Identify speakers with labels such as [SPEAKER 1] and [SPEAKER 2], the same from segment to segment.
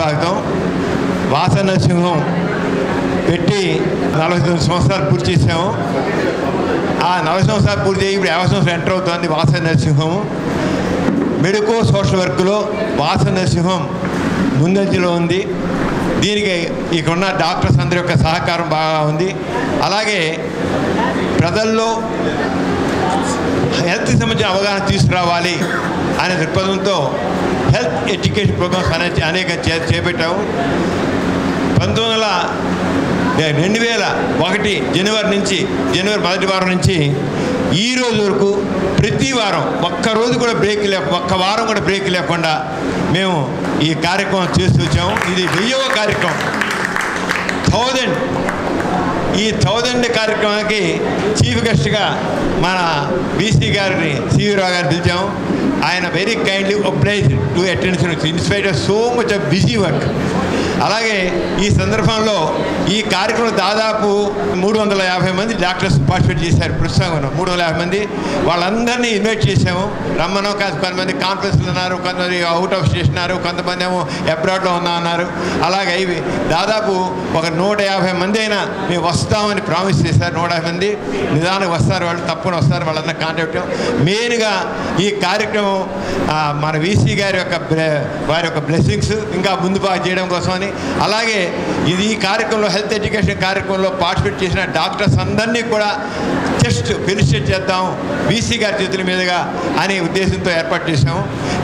[SPEAKER 1] స్వాగతం. వాస నరసింహం పెట్టి 49 సంవత్సరాలు పూర్తి చేసాము. ఆ 40 సంవత్సరాలు పూర్తి చేసి ఇప్పుడు 50 సంవత్సరాలు ఎంటర్ అవుతుంది వాస నరసింహం. మెడికో సోషల్ వర్క్లో వాస నరసింహం ముందంజలో ఉంది. దీనికి ఇక్కడున్న డాక్టర్స్ అందరి యొక్క సహకారం బాగా ఉంది. అలాగే ప్రజల్లో హెల్త్కి సంబంధించిన అవగాహన తీసుకురావాలి అనే దృక్పథంతో హెల్త్ ఎడ్యుకేషన్ ప్రోగ్రామ్స్ అనేక చేపట్టాము. 2001 జనవరి మొదటి వారం నుంచి ఈ రోజు వరకు ప్రతి వారం ఒక్క వారం కూడా బ్రేక్ లేకుండా మేము ఈ కార్యక్రమం చేస్తూ వచ్చాము. ఇది 1000వ కార్యక్రమం. 1000 కార్యక్రమానికి చీఫ్ గెస్ట్గా మన బీసీ గారిని సివి రావు గారిని పిలిచాము. ఆయన very kindly oblige to attention in spite of so much of busy work. అలాగే ఈ సందర్భంలో ఈ కార్యక్రమం దాదాపు 350 మంది డాక్టర్స్ పార్టిసిపేట్ చేశారు. ప్రస్తుతం 350 మంది. వాళ్ళందరినీ ఇన్వైట్ చేసాము. రమ్మను. కొంతమంది కాన్ఫరెన్స్లు ఉన్నారు, కొంతమంది అవుట్ ఆఫ్ స్టేషన్ ఉన్నారు, కొంతమంది ఏమో అబ్రాడ్లో ఉన్నారు. అలాగే ఇవి దాదాపు ఒక 150 మంది అయినా మేము వస్తామని ప్రామిస్ చేశారు. 150 మంది నిదానంగా వస్తారు. వాళ్ళు తప్పకుండా వస్తారు. వాళ్ళందరూ కాంటాక్ట్. మెయిన్గా ఈ కార్యక్రమం మన వీసీ గారి వారి యొక్క బ్లెస్సింగ్స్ ఇంకా ముందు బాగా చేయడం కోసమని, అలాగే ఈ కార్యక్రమంలో హెల్త్ ఎడ్యుకేషన్ కార్యక్రమంలో పార్టిసిపేట్ చేసిన డాక్టర్స్ అందరినీ కూడా జస్ట్ ఫెలిసిటేట్ చేద్దాం వీసీ గారి చేతుల మీదుగా అనే ఉద్దేశంతో ఏర్పాటు చేసాము.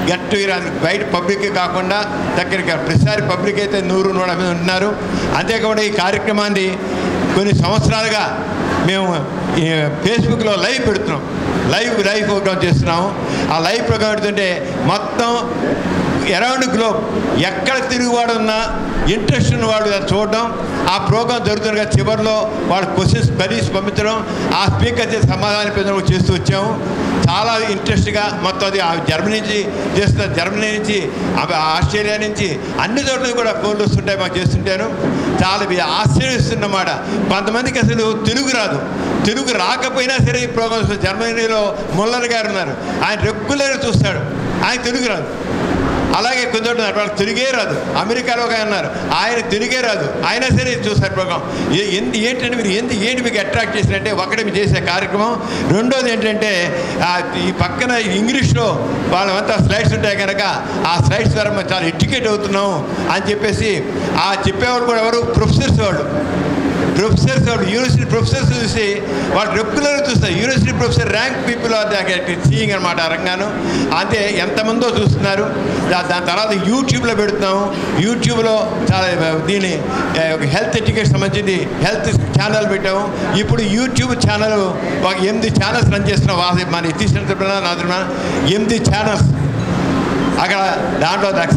[SPEAKER 1] గెట్ టుగెదర్ బయట పబ్లిక్ కాకుండా దగ్గరికి ప్రతిసారి పబ్లిక్ అయితే 100-150 మంది ఉంటున్నారు. అంతేకాకుండా ఈ కార్యక్రమాన్ని కొన్ని సంవత్సరాలుగా మేము ఫేస్బుక్లో లైవ్ పెడుతున్నాం. లైవ్ ప్రోగ్రామ్ చేస్తున్నాము. ఆ లైవ్ ప్రోగ్రామ్ పెడుతుంటే మొత్తం అరౌండ్ గ్లోబ్ ఎక్కడ తిరుగువాడు ఉన్నా ఇంట్రెస్ట్ ఉన్నవాడు చూడడం, ఆ ప్రోగ్రాం జరుగుతుండగా చివరిలో వాడు క్వశ్చన్స్ పంపించడం, ఆ స్పీకర్ చేసి సమాధానం పెంచడం చేస్తూ వచ్చాము. చాలా ఇంట్రెస్ట్గా మొత్తం అది జర్మనీ నుంచి చేస్తున్నారు. జర్మనీ నుంచి ఆస్ట్రేలియా నుంచి అన్ని చోట్ల కూడా ఫోన్లు వస్తుంటాయి. మాకు చేస్తుంటాను. చాలా ఆశ్చర్యిస్తున్నమాట. కొంతమందికి అసలు తెలుగు రాదు. తెలుగు రాకపోయినా సరే ఈ ప్రోగ్రామ్స్ జర్మనీలో ముల్లర్ గారు ఉన్నారు. ఆయన రెగ్యులర్గా చూస్తాడు. ఆయన తెలుగు రాదు. అలాగే కొంచెం వాళ్ళకి తెలుగే రాదు. అమెరికాలో ఉన్నారు, ఆయన తెలుగే రాదు. అయినా సరే చూస్తారు ప్రోగ్రాం. ఏంటంటే మీరు ఏంటి మీకు అట్రాక్ట్ చేసినట్టే ఒకటి మీరు చేసే కార్యక్రమం. రెండోది ఏంటంటే ఈ పక్కన ఇంగ్లీష్లో వాళ్ళంతా స్లైడ్స్ ఉంటాయి కనుక ఆ స్లైడ్స్ ద్వారా మేము చాలా ఎడ్యుకేట్ అవుతున్నాము అని చెప్పేసి ఆ చెప్పేవాళ్ళు కూడా ఎవరు ప్రొఫెసర్స్ వాళ్ళు యూనివర్సిటీ ప్రొఫెసర్స్ చూసి వాళ్ళు రెగ్యులర్గా చూస్తారు. University professor rank people are seeing అనమాట ఆ రంగాను. అంతే ఎంతమందో చూస్తున్నారు. దాని తర్వాత యూట్యూబ్లో పెడుతున్నాము. యూట్యూబ్లో చాలా దీన్ని హెల్త్ ఎడ్యుకేషన్ సంబంధించింది హెల్త్ ఛానల్ పెట్టాము. ఇప్పుడు యూట్యూబ్ ఛానల్ ఒక 8 ఛానల్స్ రన్ చేస్తున్నాం. మన ఎథిషియన్ నా 8 ఛానల్స్ అక్కడ. దాంట్లో డాక్టర్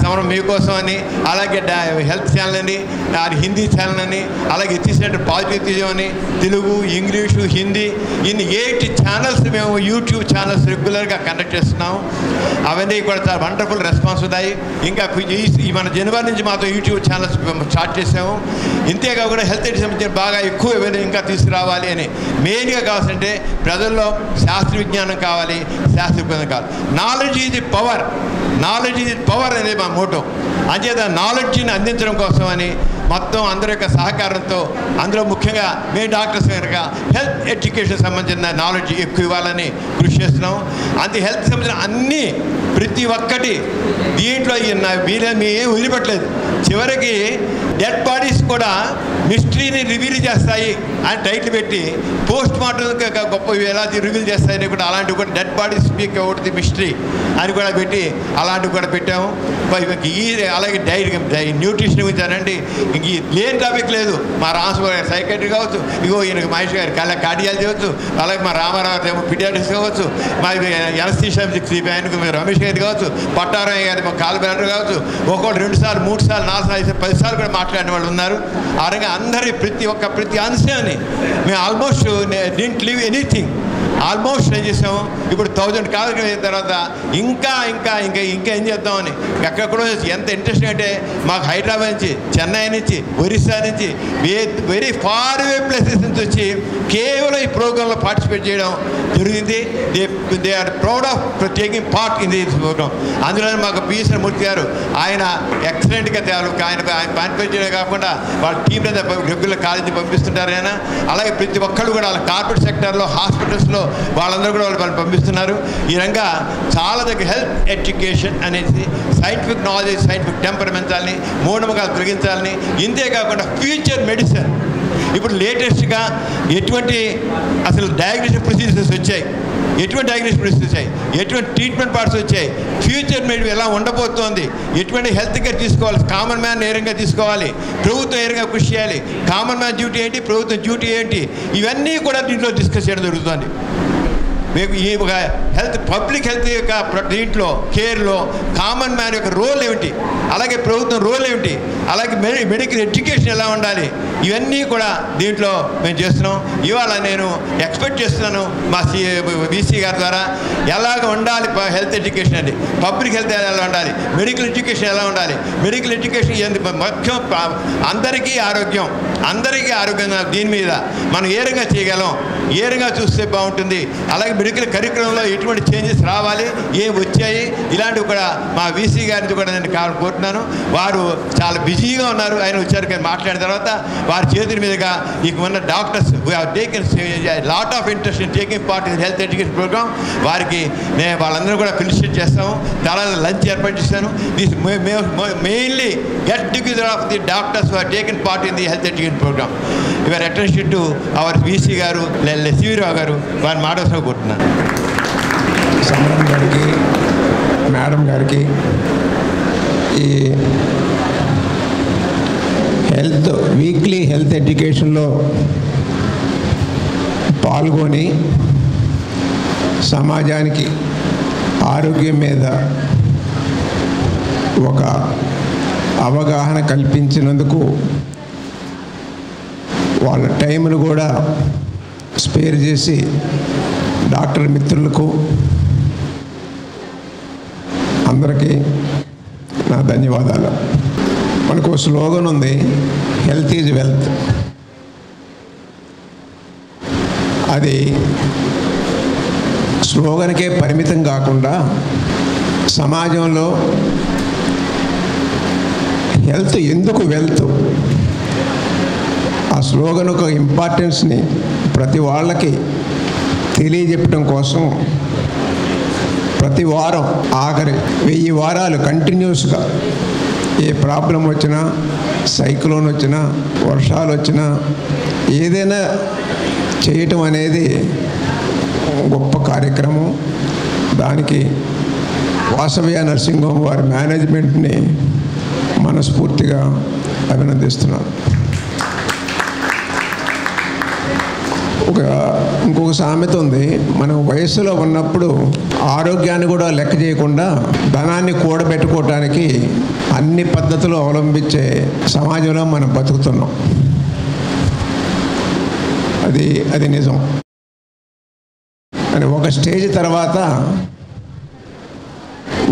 [SPEAKER 1] సమరం మీకోసం అని, అలాగే హెల్త్ ఛానల్ అని, హిందీ ఛానల్ అని, అలాగే ఎథిషియన్ పాజిటివ్ అని, తెలుగు, ఇంగ్లీషు, హిందీ, ఇన్ని 8 ఛానల్స్ మేము యూట్యూబ్ ఛానల్స్ రెగ్యులర్గా కండక్ట్ చేస్తున్నాము. అవన్నీ కూడా చాలా వండర్ఫుల్ రెస్పాన్స్ ఉన్నాయి. ఇంకా మన జనవరి నుంచి మాతో యూట్యూబ్ ఛానల్స్ స్టార్ట్ చేసాము. ఇంతేకాకుండా హెల్త్ సంబంధించిన బాగా ఎక్కువ ఇంకా తీసుకురావాలి అని మెయిన్గా కావాల్సింటే ప్రజల్లో శాస్త్ర విజ్ఞానం కావాలి, శాస్త్రీయ కావాలి. నాలెడ్జ్ ఈజ్ పవర్ అనేది మా మోటో. అంచేత నాలెడ్జ్ని అందించడం కోసమని మొత్తం అందరి యొక్క సహకారంతో, అందులో ముఖ్యంగా మేము డాక్టర్స్ కనుక హెల్త్ ఎడ్యుకేషన్ సంబంధించిన నాలెడ్జ్ ఎక్కువ ఇవ్వాలని కృషి చేస్తున్నాం. అంతే హెల్త్ సంబంధించిన అన్నీ ప్రతి ఒక్కటి దీంట్లో మీ ఏం వదిలిపెట్టలేదు. చివరికి డెడ్ బాడీస్ కూడా మిస్టరీని రివీల్ చేస్తాయి అని టైటిల్ పెట్టి పోస్ట్ మార్టం గొప్ప ఎలా రివీల్ చేస్తాయని కూడా అలాంటివి కూడా dead body speak out the mystery అని కూడా పెట్టి అలాంటివి కూడా పెట్టాము. అలాగే డైట్ న్యూట్రిషన్ గురించి అనండి ఇంక లేని టాపిక్ లేదు. మా రామస్వామి గారు సైకాట్రీ కావచ్చు, ఈయనకి మహేష్ గారి కార్డియాలజీ కావచ్చు, అలాగే మా రామారావు గారు పీడియాట్రిక్స్ కావచ్చు, మా ఎనస్థీషియా ఆయనకు రమేష్ గారి కావచ్చు, పట్టారాయ్ గారి మా కాలుబెనర్ కావచ్చు, ఒక్కొక్కటి 2 సార్లు 3 సార్లు 4 సార్లు 10 సార్లు కూడా మాట్లాడిన వాళ్ళు ఉన్నారు. ఆ రకంగా అందరి ప్రతి అంశాన్ని మేము almost didn't leave anything almost try చేసాము. ఇప్పుడు 1000 కార్యక్రమం అయిన తర్వాత ఇంకా ఇంకా ఇంకా ఇంకా ఏం చేద్దామని ఎక్కడెక్కడో ఎంత ఇంట్రెస్ట్ అంటే మాకు హైదరాబాద్ నుంచి, చెన్నై నుంచి, ఒరిస్సా నుంచి, వెరీ ఫార్ అవే ప్లేసెస్ నుంచి వచ్చి కేవలం ఈ ప్రోగ్రాంలో పార్టిసిపేట్ చేయడం జరిగింది. They are proud of taking part in this programme. అందులో మాకు పిఎస్ మూర్తి గారు ఆయన ఎక్సలెంట్గా ఆయన పార్టిసిపేట్ చేయడం కాకుండా వాళ్ళ టీం మీద రెగ్యులర్ కాలేజీ పంపిస్తుంటారు. ఆయన అలాగే ప్రతి ఒక్కళ్ళు కూడా వాళ్ళ కార్పొరేట్ సెక్టర్లో, హాస్పిటల్స్లో వాళ్ళందరూ కూడా వాళ్ళు పంపిస్తున్నారు. ఈ రంగా చాలా దగ్గర హెల్త్ ఎడ్యుకేషన్ అనేది సైంటిఫిక్ నాలెడ్జ్, సైంటిఫిక్ టెంపర్ పెంచాలని, మూఢనమ్మకాలు తొలగించాలని, ఇంతే కాకుండా ఫ్యూచర్ మెడిసిన్ ఇప్పుడు లేటెస్ట్గా ఎటువంటి అసలు డయాగ్నోస్టిక్ ప్రొసీజర్స్ వచ్చాయి, ఎటువంటి డయాగ్నోస్టిక్ ప్రొసీజర్స్ వచ్చాయి, ఎటువంటి ట్రీట్మెంట్ పార్ట్స్ వచ్చాయి, ఫ్యూచర్ మెడి ఎలా ఉండబోతోంది, ఎటువంటి హెల్త్ కేర్ తీసుకోవాలి, కామన్ మ్యాన్ ఏ రంగా తీసుకోవాలి, ప్రభుత్వం ఏ రంగా కృషి చేయాలి, కామన్ మ్యాన్ డ్యూటీ ఏంటి, ప్రభుత్వం డ్యూటీ ఏంటి, ఇవన్నీ కూడా దీంట్లో డిస్కస్ చేయడం జరుగుతుంది. మీకు ఈ ఒక హెల్త్, పబ్లిక్ హెల్త్ యొక్క దీంట్లో కేర్లో కామన్ మ్యాన్ యొక్క రోల్ ఏమిటి, అలాగే ప్రభుత్వం రోల్ ఏమిటి, అలాగే మెడికల్ ఎడ్యుకేషన్ ఎలా ఉండాలి, ఇవన్నీ కూడా దీంట్లో మేము చేస్తున్నాం. ఇవాళ నేను ఎక్స్పెక్ట్ చేస్తున్నాను మా వీసీ గారి ద్వారా ఎలాగ ఉండాలి హెల్త్ ఎడ్యుకేషన్ అండి, పబ్లిక్ హెల్త్ ఎలా ఉండాలి, మెడికల్ ఎడ్యుకేషన్ ఎలా ఉండాలి. మెడికల్ ఎడ్యుకేషన్ ముఖ్యం, అందరికీ ఆరోగ్యం దీని మీద మనం ఏ రకంగా చేయగలం, ఏ రకంగా చూస్తే బాగుంటుంది, అలాగే మెడికల్ కరికులంలో ఎటువంటి చేంజెస్ రావాలి, ఏం వచ్చాయి, ఇలాంటివి కూడా మా వీసీ గారిని కూడా నేను కోరుతున్నాను. వారు చాలా బిజీగా ఉన్నారు. ఆయన వచ్చారు కానీ మాట్లాడిన తర్వాత వారి చేతుల మీదుగా ఇక ఉన్న doctors taken lot of interest in taking part in health education programme. వారికి నేను వాళ్ళందరూ కూడా ఫెలిసిటేట్ చేస్తాము. చాలా లంచ్ ఏర్పాటు చేశాను. This mainly get together of the doctors who have taken part in the health education programme. Your attention to our VC గారు సివిరావు గారు వారిని మాట్లాడుతూ కూర్చున్నాను.
[SPEAKER 2] సమరం గారికి, మేడం గారికి, ఈ వీక్లీ హెల్త్ ఎడ్యుకేషన్లో పాల్గొని సమాజానికి ఆరోగ్యం మీద ఒక అవగాహన కల్పించినందుకు వాళ్ళ టైంను కూడా స్పేర్ చేసి డాక్టర్ మిత్రులకు అందరికీ నా ధన్యవాదాలు. మనకు స్లోగన్ ఉంది, హెల్త్ ఈజ్ వెల్త్. అది స్లోగన్కే పరిమితం కాకుండా సమాజంలో హెల్త్ ఎందుకు వెల్త్, ఆ స్లోగన్ ఒక ఇంపార్టెన్స్ని ప్రతి వాళ్ళకి తెలియజెప్పడం కోసం ప్రతి వారం ఆఖరి 1000 వారాలు కంటిన్యూస్గా ఏ ప్రాబ్లం వచ్చినా, సైక్లోన్ వచ్చినా, వర్షాలు వచ్చినా, ఏదైనా చేయటం అనేది గొప్ప కార్యక్రమం. దానికి వాసవ్య నర్సింగ్ హోమ్ వారి మేనేజ్మెంట్ని మనస్ఫూర్తిగా అభినందిస్తున్నాను. ఇంకొక సామెత ఉంది, మనం వయస్సులో ఉన్నప్పుడు ఆరోగ్యాన్ని కూడా లెక్క చేయకుండా ధనాన్ని కూడబెట్టుకోవటానికి అన్ని పద్ధతులు అవలంబించే సమాజంలో మనం బతుకుతున్నాం. అది నిజం. అని ఒక స్టేజ్ తర్వాత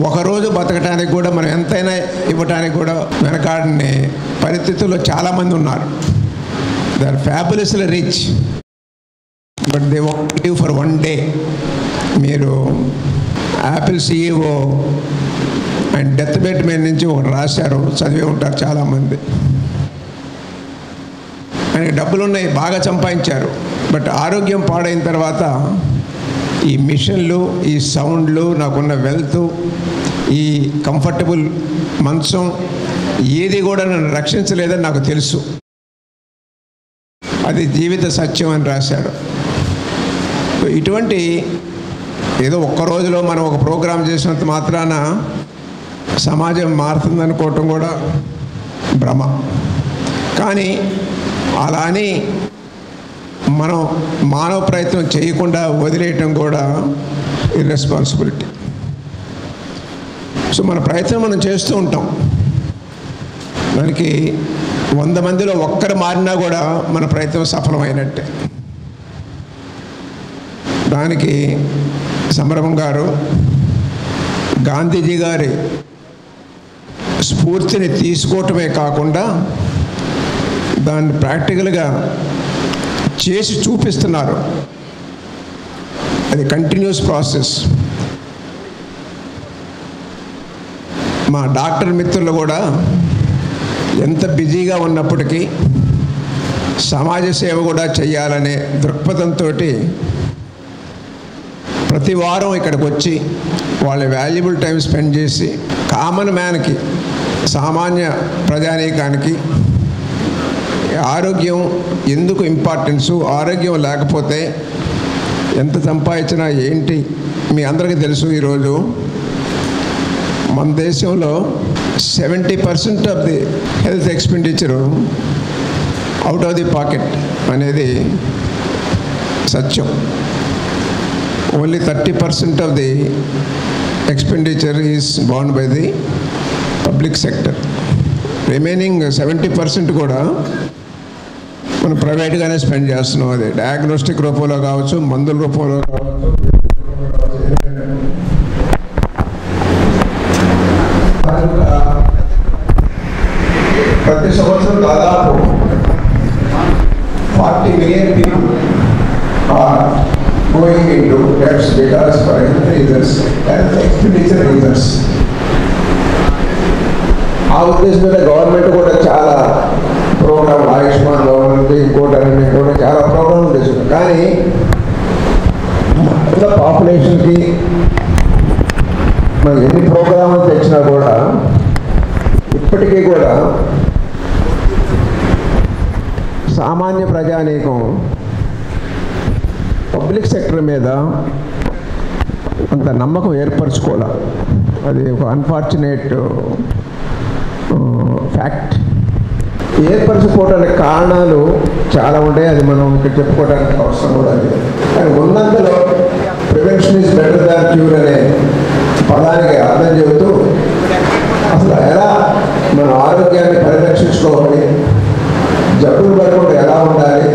[SPEAKER 2] ఒకరోజు బతకటానికి కూడా మనం ఎంతైనా ఇవ్వటానికి కూడా వెనకాడని పరిస్థితుల్లో చాలామంది ఉన్నారు. They are fabulously rich but they want live for one day. మీరు Apple CEO and death bed మీద నుంచి ఒకటి రాశారు, చదివే ఉంటారు చాలామంది. ఆయనకి డబ్బులు ఉన్నాయి, బాగా సంపాదించారు, బట్ ఆరోగ్యం పాడైన తర్వాత ఈ మిషన్లు, ఈ సౌండ్లు, నాకున్న వెల్త్, ఈ కంఫర్టబుల్ మంచం ఏది కూడా నన్ను రక్షించలేదని నాకు తెలుసు. అది జీవిత సత్యం అని రాశాడు. ఇటువంటి ఏదో ఒక్క రోజులో మనం ఒక ప్రోగ్రాం చేసినంత మాత్రాన సమాజం మారుతుందనుకోవటం కూడా భ్రమ. కానీ అలా అని మనం మానవ ప్రయత్నం చేయకుండా వదిలేయటం కూడా ఇర్రెస్పాన్సిబిలిటీ. సో మన ప్రయత్నం మనం చేస్తూ ఉంటాం. దానికి 100 మందిలో ఒక్కరు మారినా కూడా మన ప్రయత్నం సఫలమైనట్టే. దానికి సమరం గారు గాంధీజీ గారి స్ఫూర్తిని తీసుకోవటమే కాకుండా దాన్ని ప్రాక్టికల్గా చేసి చూపిస్తున్నారు. అది కంటిన్యూస్ ప్రాసెస్. మా డాక్టర్ మిత్రులు కూడా ఎంత బిజీగా ఉన్నప్పటికీ సమాజ సేవ కూడా చేయాలనే దృక్పథంతో ప్రతి వారం ఇక్కడికి వచ్చి వాళ్ళ వాల్యుబుల్ టైం స్పెండ్ చేసి కామన్ మ్యాన్కి, సామాన్య ప్రజానీకానికి ఆరోగ్యం ఎందుకు ఇంపార్టెన్సు, ఆరోగ్యం లేకపోతే ఎంత సంపాదించినా ఏంటి మీ అందరికీ తెలుసు. ఈరోజు మన దేశంలో 70% of the health expenditure out of the pocket అనేది సత్యం. Only 30% of the expenditure is borne by the public sector. Remaining 70% కూడా మనం ప్రైవేట్గానే స్పెండ్ చేస్తున్నాం. అది డయాగ్నోస్టిక్ రూపంలో కావచ్చు, మందుల రూపంలో కావచ్చు. ప్రతి సంవత్సరం దాదాపు 40 million people are going into debts because for health reasons, health expenditure reasons. ఆ ఉద్దేశం మీద గవర్నమెంట్ కూడా చాలా ప్రోగ్రామ్, ఆయుష్మాన్ గవర్నమెంట్, ఇంకోటి కూడా చాలా ప్రోగ్రామ్ చేస్తుంది. కానీ పాపులేషన్కి మనం ఎన్ని ప్రోగ్రాములు తెచ్చినా కూడా ఇప్పటికీ కూడా సామాన్య ప్రజానీకం పబ్లిక్ సెక్టర్ మీద అంత నమ్మకం ఏర్పరచుకోవాలి. అది ఒక అన్ఫార్చునేట్ ఫ్యాక్ట్. ఏర్పరచుకోవడానికి కారణాలు చాలా ఉంటాయి, అది మనం ఇక్కడ చెప్పుకోవడానికి అవసరం కూడా లేదు. కానీ ఉన్నంతలో prevention is better than cure అనే పదానికి అర్థం చెబుతూ అసలు ఎలా మన ఆరోగ్యాన్ని పరిరక్షించుకోవాలి, జబ్బులు పడకుండా ఎలా ఉండాలి,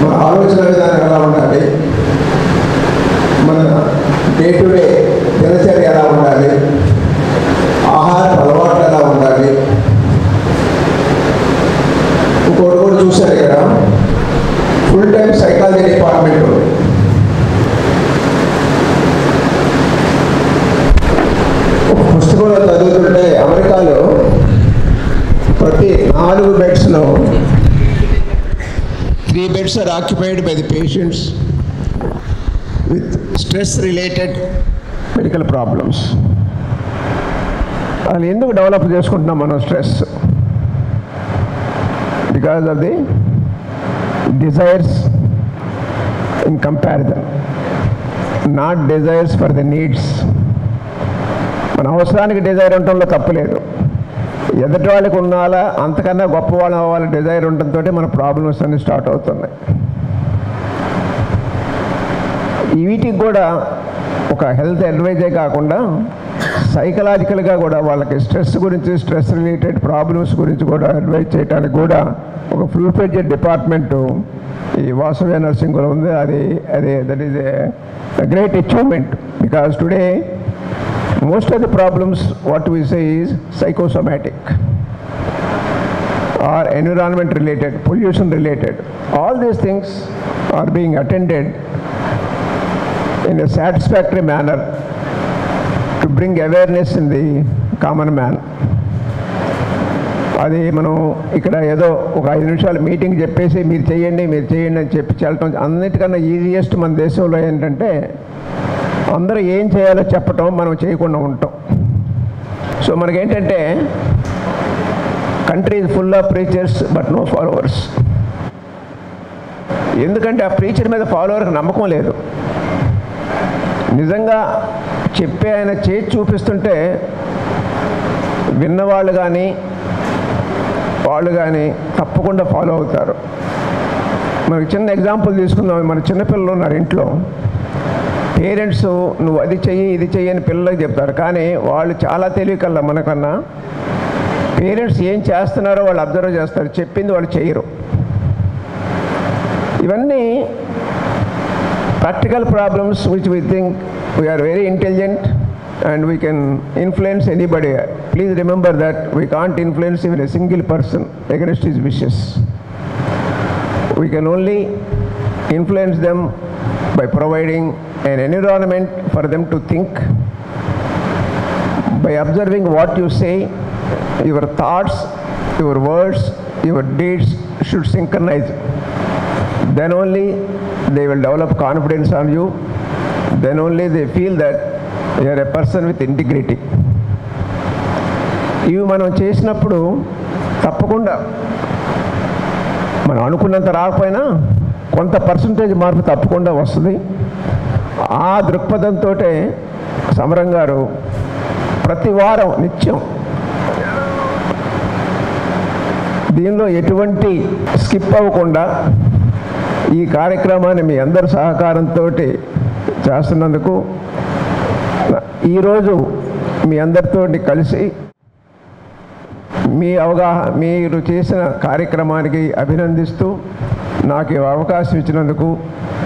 [SPEAKER 2] మన ఆలోచన విధానం ఎలా ఉండాలి, మన డే టు డే దినచర్య ఎలా ఉండాలి, ఆహార అలవాట్లు ఎలా ఉండాలి. ఇంకోటి కూడా చూశారు ఇక్కడ, ఫుల్ టైం సైకాలజీ డిపార్ట్మెంట్ ఉంది. ఒక పుస్తకంలో చదువుతుంటే అమెరికాలో ప్రతి 4 బెడ్స్లో 3 beds are occupied by the patients with stress-related medical problems. వాళ్ళు ఎందుకు డెవలప్ చేసుకుంటున్నాం మనం stress? Because of the desires in comparison, not desires for the needs. మన అవసరానికి డిజైర్ ఉండటంలో తప్పులేదు. ఎదుటి వాళ్ళకి ఉన్నాలా, అంతకన్నా గొప్పవాళ్ళ వాళ్ళ డిజైర్ ఉండటంతో మన ప్రాబ్లమ్స్ అన్నీ స్టార్ట్ అవుతున్నాయి. వీటికి కూడా ఒక హెల్త్ అడ్వైజే కాకుండా సైకలాజికల్గా కూడా వాళ్ళకి స్ట్రెస్ గురించి, స్ట్రెస్ రిలేటెడ్ ప్రాబ్లమ్స్ గురించి కూడా అడ్వైజ్ చేయడానికి కూడా ఒక ఫుల్ ఫ్లెడ్జెడ్ డిపార్ట్మెంటు ఈ వాసవి నర్సింగ్లో ఉంది. That is a great achievement because today most of the problems what we say is psychosomatic or environment related, pollution related. All these things are being attended in a satisfactory manner to bring awareness in the common man. అది మనం ఇక్కడ ఏదో ఒక 5 నిమిషాలు meeting చెప్పేసి మీరు చేయండి అని చెప్పి చేయటం అన్నిటికన్నా ఈజియెస్ట్ మన దేశంలో ఏంటంటే అందరూ ఏం చేయాలో చెప్పటం, మనం చేయకుండా ఉంటాం. సో మనకేంటంటే country is full of preachers but no followers. ఎందుకంటే ఆ ప్రీచర్ మీద ఫాలోవర్కి నమ్మకం లేదు. నిజంగా చెప్పి ఆయన చేసి చూపిస్తుంటే విన్నవాళ్ళు కానీ వాళ్ళు కానీ తప్పకుండా ఫాలో అవుతారు. మనకి చిన్న ఎగ్జాంపుల్ తీసుకుందాం. మన చిన్నపిల్లలు ఉన్నారు ఇంట్లో, పేరెంట్స్ నువ్వు అది చెయ్యి ఇది చెయ్యి అని పిల్లలకు చెప్తారు. కానీ వాళ్ళు చాలా తెలివికల్లా మనకన్నా. పేరెంట్స్ ఏం చేస్తున్నారో వాళ్ళు అబ్జర్వ్ చేస్తారు, చెప్పింది వాళ్ళు చేయరు. ఇవన్నీ practical problems which we think we are very intelligent and we can influence anybody. Please remember that we can't influence even a single person against his wishes. We can only influence them by providing an environment for them to think, by observing what you say, your thoughts, your words, your deeds should synchronize. Then only they will develop confidence on you. Then only they feel that you are a person with integrity. ఇవి మనం చేసినప్పుడు తప్పకుండా మనం అనుకున్నంత రాకపోయినా కొంత percentage మార్పు తప్పకుండా వస్తుంది. ఆ దృక్పథంతో సమరం గారు ప్రతి వారం నిత్యం దీనిలో ఎటువంటి స్కిప్ అవ్వకుండా ఈ కార్యక్రమాన్ని మీ అందరి సహకారంతో చేస్తున్నందుకు ఈరోజు మీ అందరితో కలిసి మీరు చేసిన కార్యక్రమానికి అభినందిస్తూ నాకు అవకాశం ఇచ్చినందుకు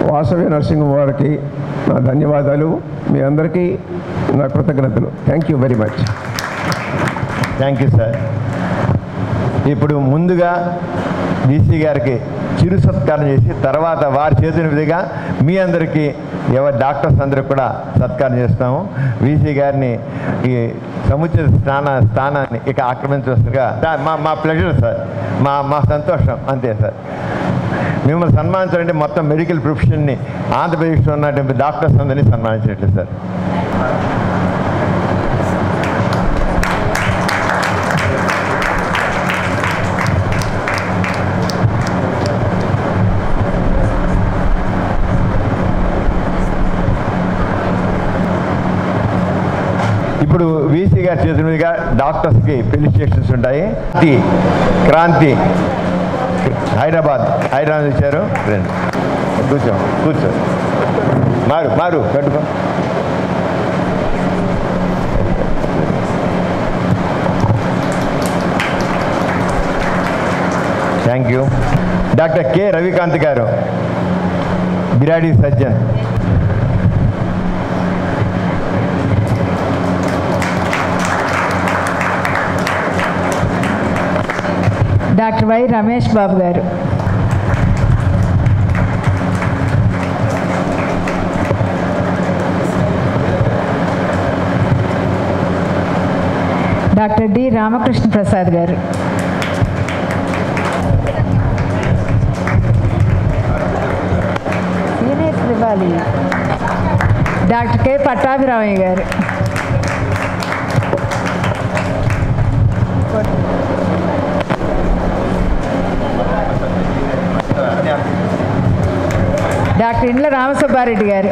[SPEAKER 2] వాసవి నరసింహ వారికి నా ధన్యవాదాలు. మీ అందరికీ నా కృతజ్ఞతలు. Thank you very much.
[SPEAKER 3] Thank you sir. ఇప్పుడు ముందుగా బీసీ గారికి చిరు సత్కారం చేసి తర్వాత వారి చేతుల మీదుగా మీ అందరికీ డాక్టర్స్ అందరికి కూడా సత్కారం చేస్తాము. వీసీ గారిని ఈ సముచిత స్థానాన్ని ఇక ఆక్రమించవలసిందిగా మా ప్లెజర్ సార్, మా సంతోషం అంతే సార్. మిమ్మల్ని సన్మానించాలంటే మొత్తం మెడికల్ ప్రొఫెషన్ని ఆంధ్రప్రదేశ్లో ఉన్నటువంటి డాక్టర్స్ అందరినీ సన్మానించినట్లు సార్. ఇప్పుడు వీసీ గారి చేతుల మీదుగా డాక్టర్స్కి ఫెలిసిటేషన్స్ ఉంటాయి. క్రాంతి హైదరాబాద్ ఇచ్చారు. రండి కూర్చో మారు కట్టుకో. Thank you. Doctor K Ravikant గారు, బిరాడీ surgeon.
[SPEAKER 4] Doctor Y Ramesh Babu గారు, డాక్టర్ డి రామకృష్ణ ప్రసాద్ గారు, సీనియర్ ఇవ్వాలి, డాక్టర్ కె పట్టాభిరామయ్య గారు, డాక్టర్ ఇండ్ల రామసుబ్బారెడ్డి గారు,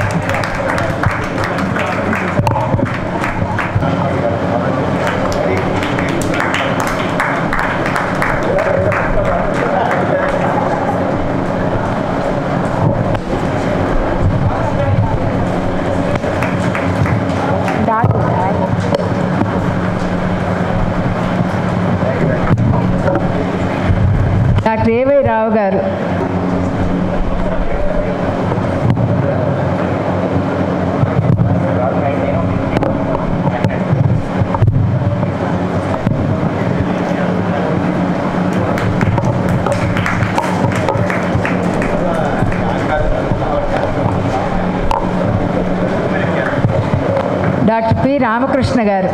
[SPEAKER 4] డాక్టర్ ఏవై రావు గారు, డాక్టర్ పి రామకృష్ణ గారు,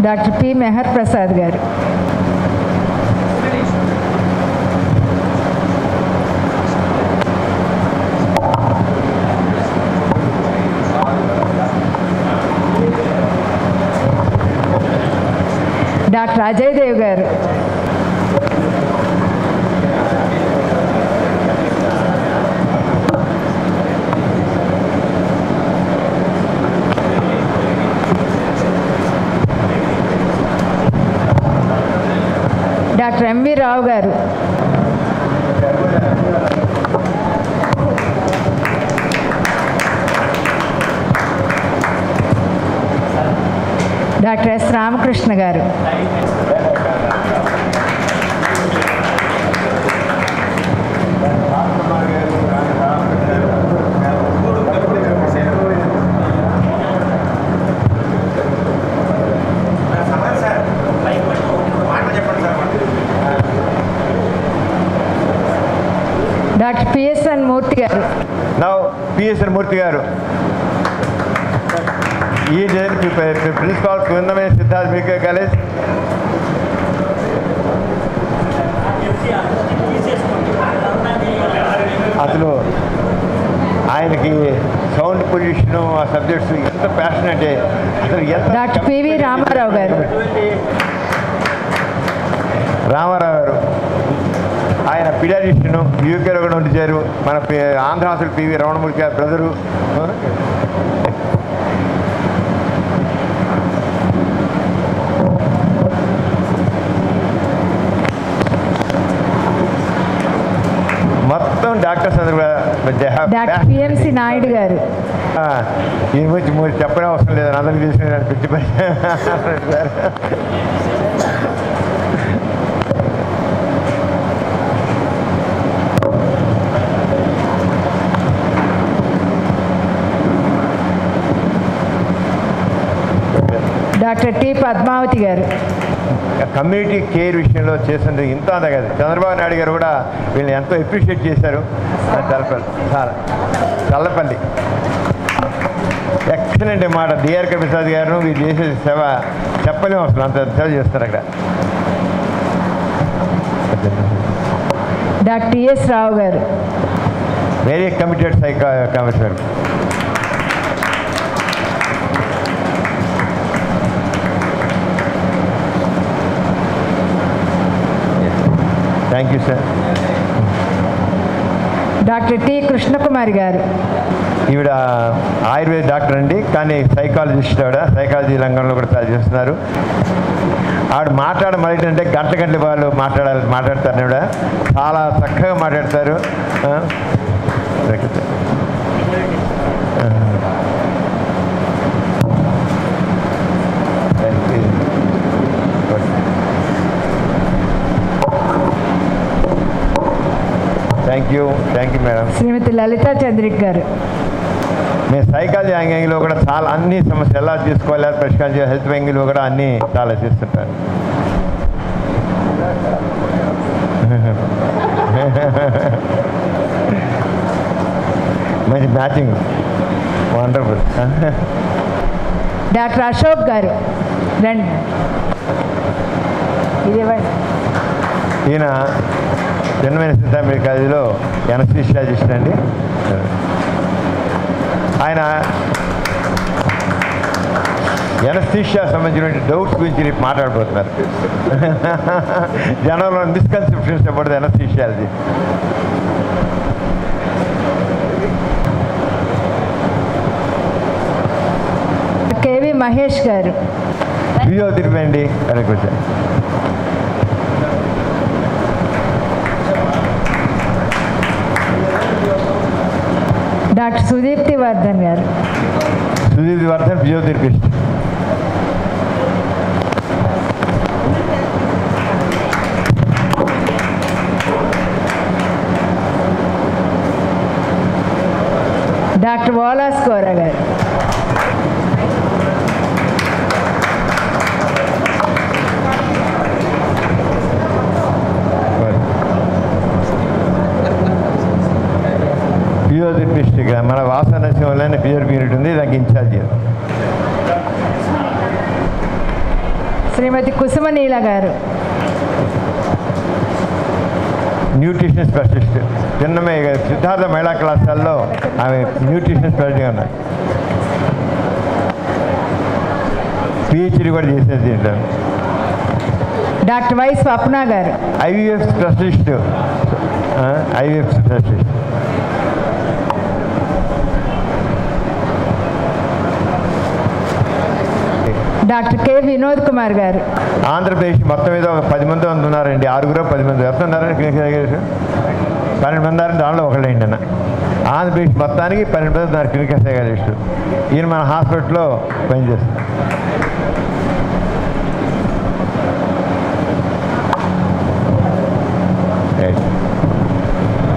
[SPEAKER 4] డాక్టర్ పి మెహర్ ప్రసాద్ గారు, డాక్టర్ అజయ్ దేవ్ గారు, డాక్టర్ ఎంవి రావు గారు, డాక్టర్ ఎస్ రామకృష్ణ గారు. డాక్టర్ పిఎస్ఎన్ మూర్తి గారు.
[SPEAKER 3] నౌ పిఎస్ఎన్ మూర్తి గారు ఈ ప్రిన్సిపాల్ సుందరమైన సిద్ధార్థ మెడికల్ కాలేజ్. అసలు ఆయనకి సౌండ్ పొల్యూషన్ ఆ సబ్జెక్ట్స్ ఎంత ప్యాషన్ అంటే అసలు ఎంత.
[SPEAKER 4] డాక్టర్ పివి రామారావు గారు.
[SPEAKER 3] రామారావు గారు ఆయన పీడియాట్రిషియన్ యూకేలో కూడా ఉండిచారు. మన ఆంధ్ర హాస్పిటల్ పివి రమణమూర్తి గారు బ్రదరు. మొత్తం డాక్టర్స్ అందరూ
[SPEAKER 4] డాక్టర్ పిఎంసి నాయుడు గారు.
[SPEAKER 3] ఈ గురించి చెప్పడం అవసరం లేదు, అందరికి తెలిసిన పిచ్చిపోయి.
[SPEAKER 4] డాక్టర్ టి పద్మావతి గారు.
[SPEAKER 3] కమ్యూనిటీ కేర్ విషయంలో చేసినందుకు ఇంత అందా కదా. చంద్రబాబు నాయుడు గారు కూడా వీళ్ళని ఎంతో అప్రిషియేట్ చేశారు. చల్లపల్లి ఎక్సలెంట్ మాట. డిఆర్కే ప్రసాద్ గారు వీళ్ళు చేసే సేవ చెప్పలేము అసలు, అంత సేవ చేస్తారు అక్కడ.
[SPEAKER 4] డాక్టర్ టిఎస్ రావు గారు.
[SPEAKER 3] Very committed commissioner. Thank you sir.
[SPEAKER 4] Doctor T Krishnakumari గారు.
[SPEAKER 3] ఈవిడ ఆయుర్వేద డాక్టర్ అండి, కానీ సైకాలజిస్ట్. ఆవిడ సైకాలజీ రంగంలో కూడా చేస్తున్నారు. ఆవిడ మాట్లాడమని అంటే గంటల వాళ్ళు మాట్లాడతారు. ఆవిడ చాలా చక్కగా మాట్లాడతారు. Thank you madam.
[SPEAKER 4] Shrimati Lalitha Chandrik garu.
[SPEAKER 3] మేము సైకాలజీ యాంగిల్లో కూడా చాలా అన్ని సమస్యలు ఎలా తీసుకోవాలి, పరిష్కారం చేయాలి, హెల్త్ యాంగిల్లో కూడా అన్నీ చాలా చేస్తుంటారు. మంచి మ్యాచింగ్, వండర్ఫుల్.
[SPEAKER 4] డాక్టర్ అశోక్ గారు రండి.
[SPEAKER 3] ఈయన జన్మైన సిద్ధార్థ మెడికల్ కాలేజీలో ఎనస్థీషియాలజిస్ట్ అండి. ఆయన ఎనస్థీషియా సంబంధించిన డౌట్స్ గురించి రేపు మాట్లాడబోతున్నారు. జనంలో misconceptions about the anaesthesiology.
[SPEAKER 4] KV Mahesh గారు.
[SPEAKER 3] ఫిజియోథెరపీ అండి. వెనక్కి వచ్చాను.
[SPEAKER 4] డాక్టర్ సుదీప్తి వర్ధన్ గారు.
[SPEAKER 3] సుదీప్తి వర్ధన్ ఫిజియోథెరపిస్ట్.
[SPEAKER 4] డాక్టర్ ఓలాస్ కోరా గారు.
[SPEAKER 3] ఫిజియోథెరపిస్ట్గా మన వాసన నరసింహంలోనే ఫిజియోథెరపీ యూనిట్ ఉంది, దానికి ఇన్ఛార్జ్.
[SPEAKER 4] శ్రీమతి కుసుమ నీల గారు.
[SPEAKER 3] Nutrition specialist. చిన్నమే సిద్ధార్థ మహిళా కళాశాలలో ఆమె న్యూట్రిషన్ స్పెషలిస్ట్గా ఉన్నాయి. పిహెచ్డి కూడా చేసేది దీంట్లో.
[SPEAKER 4] డాక్టర్ వై స్వప్న గారు.
[SPEAKER 3] IVF specialist. IVF specialist.
[SPEAKER 4] Doctor K Vinod Kumar గారు.
[SPEAKER 3] ఆంధ్రప్రదేశ్ మొత్తం మీద ఒక 10 మంది ఉన్నారండి. 6-10 మంది వస్తున్నారని 12 మంది ఉన్నారని దానిలో ఒకళ్ళండి అన్న. ఆంధ్రప్రదేశ్ మొత్తానికి 12 మంది ఉన్నారు క్లినికల్ సైకాలజిస్టు. ఈయన మన హాస్పిటల్లో పనిచేస్తారు.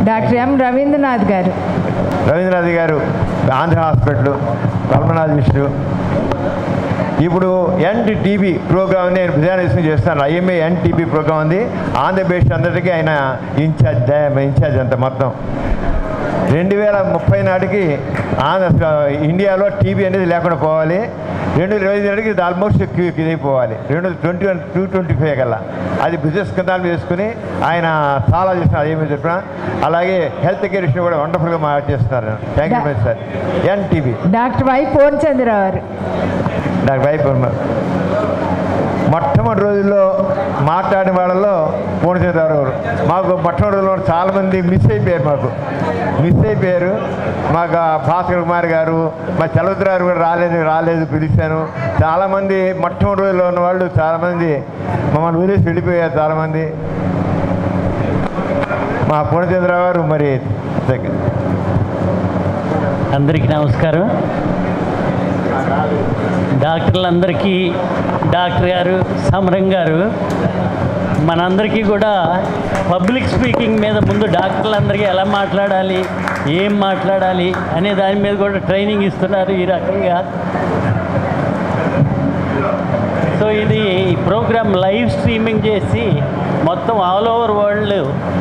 [SPEAKER 4] డాక్టర్ ఎం రవీంద్రనాథ్ గారు.
[SPEAKER 3] రవీంద్రనాథ్ గారు ఆంధ్ర హాస్పిటల్ పల్మనాలజిస్టు. ఇప్పుడు ఎన్టీబీ ప్రోగ్రామ్ నేను విజయనగరం చేస్తాను. ఐఎంఏ ఎన్టీబీ ప్రోగ్రామ్ ఉంది. ఆంధ్రప్రదేశ్ అందరికీ ఆయన ఇన్ఛార్జ్ అంత మొత్తం 2030 నాటికి ఇండియాలో టీబీ అనేది లేకుండా పోవాలి. 2025 నాటికి ఇది ఆల్మోస్ట్ ఇదైపోవాలి. 2025 కల్లా అది బిజినెస్ కింద చేసుకుని ఆయన చాలా చేస్తున్నారు. అదేమీ చెప్పిన అలాగే హెల్త్ కేర్ విషయం కూడా వండర్ఫుల్గా చేస్తున్నారు. Thank you very much sir. NTB
[SPEAKER 4] doctor Y Purnachandrarao garu.
[SPEAKER 3] Doctor why మొట్టమొదటి రోజుల్లో మాట్లాడిన వాళ్ళలో పూర్ణచంద్రరావు గారు మాకు మొట్టమొదటి రోజుల్లో చాలామంది మిస్ అయిపోయారు. మాకు భాస్కర్ కుమార్ గారు, మా చలవద్రారు కూడా రాలేదు పిలిచాను. చాలామంది మొట్టమొదటి రోజుల్లో ఉన్న వాళ్ళు చాలామంది మమ్మల్ని వదిలేసి వెళ్ళిపోయారు. చాలామంది మా పూర్ణచంద్రరావు గారు మరి
[SPEAKER 5] అందరికీ నమస్కారం. డాక్టర్లందరికీ, డాక్టర్ గారు సమరం గారు మనందరికీ కూడా పబ్లిక్ స్పీకింగ్ మీద ముందు డాక్టర్లందరికీ ఎలా మాట్లాడాలి, ఏం మాట్లాడాలి అనే దాని మీద కూడా ట్రైనింగ్ ఇస్తున్నారు ఈ రకంగా. సో ఇది ఈ ప్రోగ్రామ్ లైవ్ స్ట్రీమింగ్ చేసి మొత్తం ఆల్ ఓవర్ వరల్డ్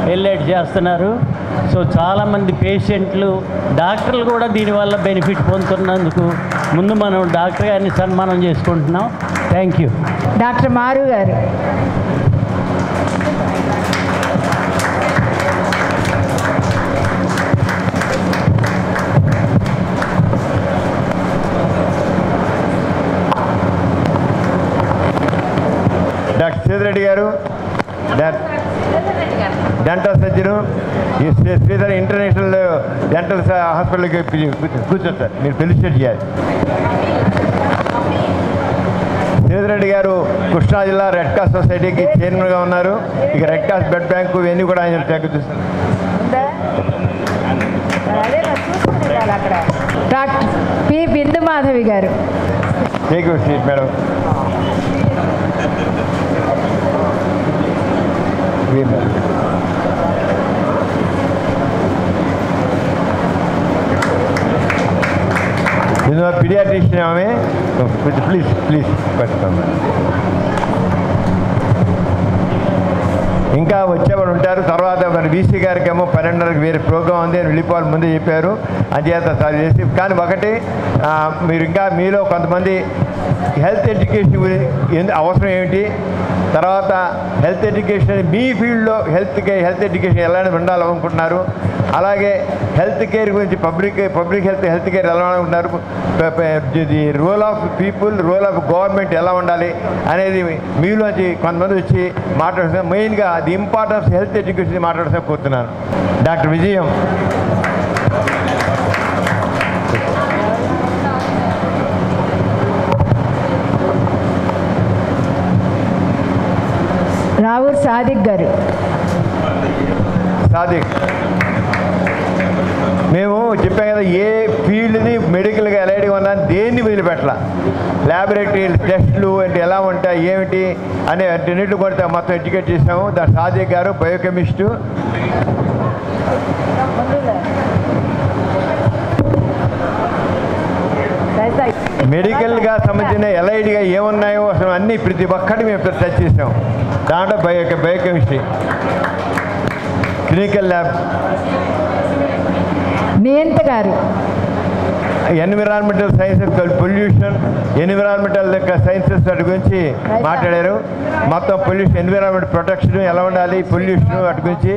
[SPEAKER 5] వెళ్ళేట్ చేస్తున్నారు. సో చాలామంది పేషెంట్లు, డాక్టర్లు కూడా దీనివల్ల బెనిఫిట్ పొందుతున్నందుకు ముందు మనం డాక్టర్ గారిని సన్మానం చేసుకుంటున్నాం. Thank you.
[SPEAKER 4] డాక్టర్ మారు గారు.
[SPEAKER 3] డాక్టర్ సేదిరెడ్డి గారు డెంటల్ సర్జను ఈ శ్రీధర్ ఇంటర్నేషనల్ డెంటల్ హాస్పిటల్కి కూర్చోండి సార్, మీరు ఫెలిసిటేట్ చేయాలి. సేదిరెడ్డి గారు కృష్ణా జిల్లా రెడ్ క్రాస్ సొసైటీకి చైర్మన్గా ఉన్నారు. ఇక రెడ్ క్రాస్ బ్లడ్ బ్యాంకు ఇవన్నీ కూడా ఆయన చూస్తున్నారు.
[SPEAKER 4] డాక్టర్ పి బిందు మాధవి గారు.
[SPEAKER 3] Take your seat madam. Paediatrician ఆమె. ప్లీజ్ ఇంకా వచ్చేవాడు ఉంటారు. తర్వాత మన బీసీ గారికి ఏమో 12:30కి వేరే ప్రోగ్రాం ఉంది అని వెళ్ళిపోవాలి ముందే చెప్పారు. అంచేత సార్ చేసి కానీ ఒకటి మీరు ఇంకా మీలో కొంతమంది హెల్త్ ఎడ్యుకేషన్ గురించి అవసరం ఏమిటి, తర్వాత హెల్త్ ఎడ్యుకేషన్ మీ ఫీల్డ్లో హెల్త్ ఎడ్యుకేషన్ ఎలా ఉండాలనుకుంటున్నారు, అలాగే హెల్త్ కేర్ గురించి పబ్లిక్ హెల్త్ కేర్ ఎలా అనుకుంటున్నారు, the role of people, role of government ఎలా ఉండాలి అనేది మీలోంచి కొంతమంది వచ్చి మాట్లాడుతున్నారు. మెయిన్గా ది ఇంపార్టెన్స్ హెల్త్ ఎడ్యుకేషన్ మాట్లాడుతూ కోరుతున్నాను. డాక్టర్ విజయం.
[SPEAKER 4] రావూర్ సాదిక్ గారు.
[SPEAKER 3] సాదిక్ మేము చెప్పాం కదా, ఏ ఫీల్డ్ని మెడికల్గా ఎలాంటిగా ఉన్నా దేన్ని వదిలిపెట్టాల. ల్యాబొరేటరీ టెస్టులు అంటే ఎలా ఉంటాయి ఏమిటి అనే అన్నింటిని కూడా మొత్తం ఎడ్యుకేట్ చేసాము. సాదిక్ గారు బయోకెమిస్టు. మెడికల్గా సంబంధించిన ఎల్ఐడిగా ఏమున్నాయో అసలు అన్నీ ప్రతి ఒక్కటి మేము టచ్ చేసాం. దాంట్లో బయోకెమిస్ట్రీ, క్లినికల్ ల్యాబ్.
[SPEAKER 4] నియంత గారు.
[SPEAKER 3] Environmental sciences, pollution, environmental sciences వాటి గురించి మాట్లాడారు. మొత్తం పొల్యూషన్, ఎన్విరాన్మెంట్ ప్రొటెక్షన్ ఎలా ఉండాలి, పొల్యూషన్ వాటి గురించి.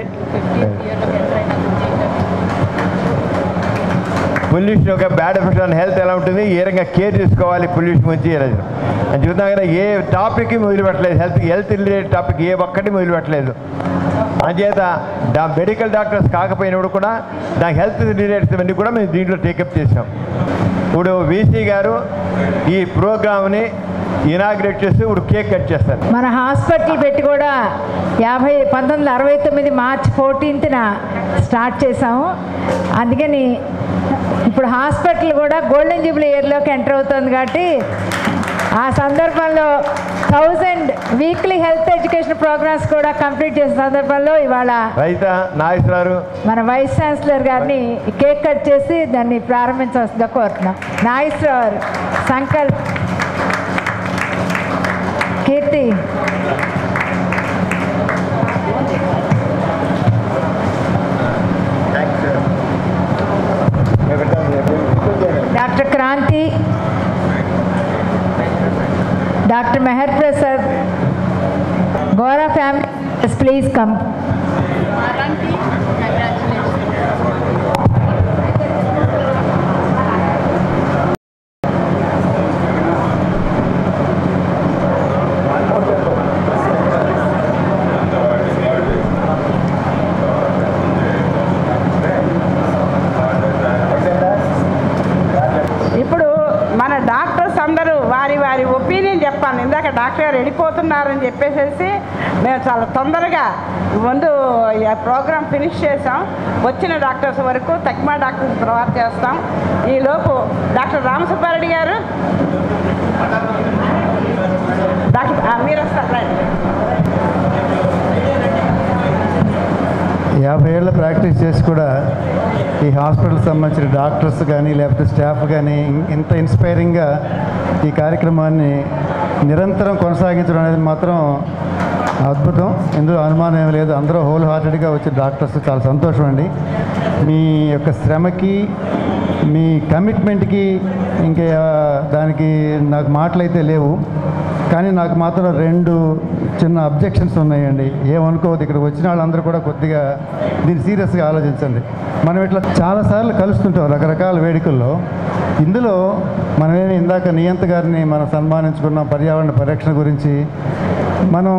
[SPEAKER 3] పొల్యూషన్ యొక్క బ్యాడ్ ఎఫెక్ట్ ఆన్ హెల్త్ ఎలా ఉంటుంది, ఏ రకంగా కేర్ తీసుకోవాలి పొల్యూషన్ గురించి అని చూద్దాం కదా. ఏ టాపిక్ మొదలుపెట్టలేదు, హెల్త్ రిలేటెడ్ టాపిక్ ఏ ఒక్కటి మొదలుపెట్టలేదు. అంచేత మెడికల్ డాక్టర్స్ కాకపోయినప్పుడు కూడా దానికి హెల్త్ రిలేటెడ్ అన్నీ కూడా మేము దీంట్లో టేకప్ చేసాం. ఇప్పుడు వీసీ గారు ఈ ప్రోగ్రామ్ని ఇనాగ్రేట్ చేసి ఇప్పుడు కేక్ కట్ చేస్తారు.
[SPEAKER 4] మన హాస్పిటల్ పెట్టి కూడా 1969 మార్చి 14న స్టార్ట్ చేసాము. అందుకని ఇప్పుడు హాస్పిటల్ కూడా గోల్డెన్ జూబ్లీ ఇయర్లోకి ఎంటర్ అవుతుంది కాబట్టి ఆ సందర్భంలో 1000 వీక్లీ హెల్త్ ఎడ్యుకేషన్ ప్రోగ్రామ్స్ కూడా కంప్లీట్ చేసిన సందర్భంలో ఇవాళ మన వైస్ ఛాన్సలర్ గారిని కేక్ కట్ చేసి దాన్ని ప్రారంభించవలసిందిగా కోరుతున్నాం. Nageswararao Sankalp Keerthi doctor Kranthi doctor Mehar Prasad Gora family please come.
[SPEAKER 6] ఇందాక డాక్టర్ గారు వెళ్ళిపోతున్నారని చెప్పేసి మేము చాలా తొందరగా ముందు ఈ ప్రోగ్రాం ఫినిష్ చేసాం. వచ్చిన డాక్టర్స్ వరకు తక్మా డాక్టర్స్ తర్వాత చేస్తాం. ఈలోపు డాక్టర్ రామసుబ్బారెడ్డి గారు డాక్టర్ మీరు వస్తారు.
[SPEAKER 7] 50 ఏళ్ళ ప్రాక్టీస్ చేసి కూడా ఈ హాస్పిటల్కి సంబంధించిన డాక్టర్స్ కానీ లేకపోతే స్టాఫ్ కానీ ఇంత ఇన్స్పైరింగ్గా ఈ కార్యక్రమాన్ని నిరంతరం కొనసాగించడం అనేది మాత్రం అద్భుతం. ఇందులో అనుమానం ఏమి లేదు. అందరూ హోల్ హార్టెడ్గా వచ్చే డాక్టర్స్ చాలా సంతోషం అండి. మీ యొక్క శ్రమకి మీ కమిట్మెంట్కి ఇంకా దానికి నాకు మాటలైతే లేవు. కానీ నాకు మాత్రం 2 చిన్న అబ్జెక్షన్స్ ఉన్నాయండి. ఏమనుకోవద్దు, ఇక్కడికి వచ్చిన వాళ్ళందరూ కూడా కొద్దిగా దీన్ని సీరియస్గా ఆలోచించండి. మనం ఇట్లా చాలాసార్లు కలుస్తుంటాం రకరకాల వేడుకల్లో. ఇందులో మనమేమి ఇందాక నియంత గారిని మనం సన్మానించుకున్నాం పర్యావరణ పరిరక్షణ గురించి. మనం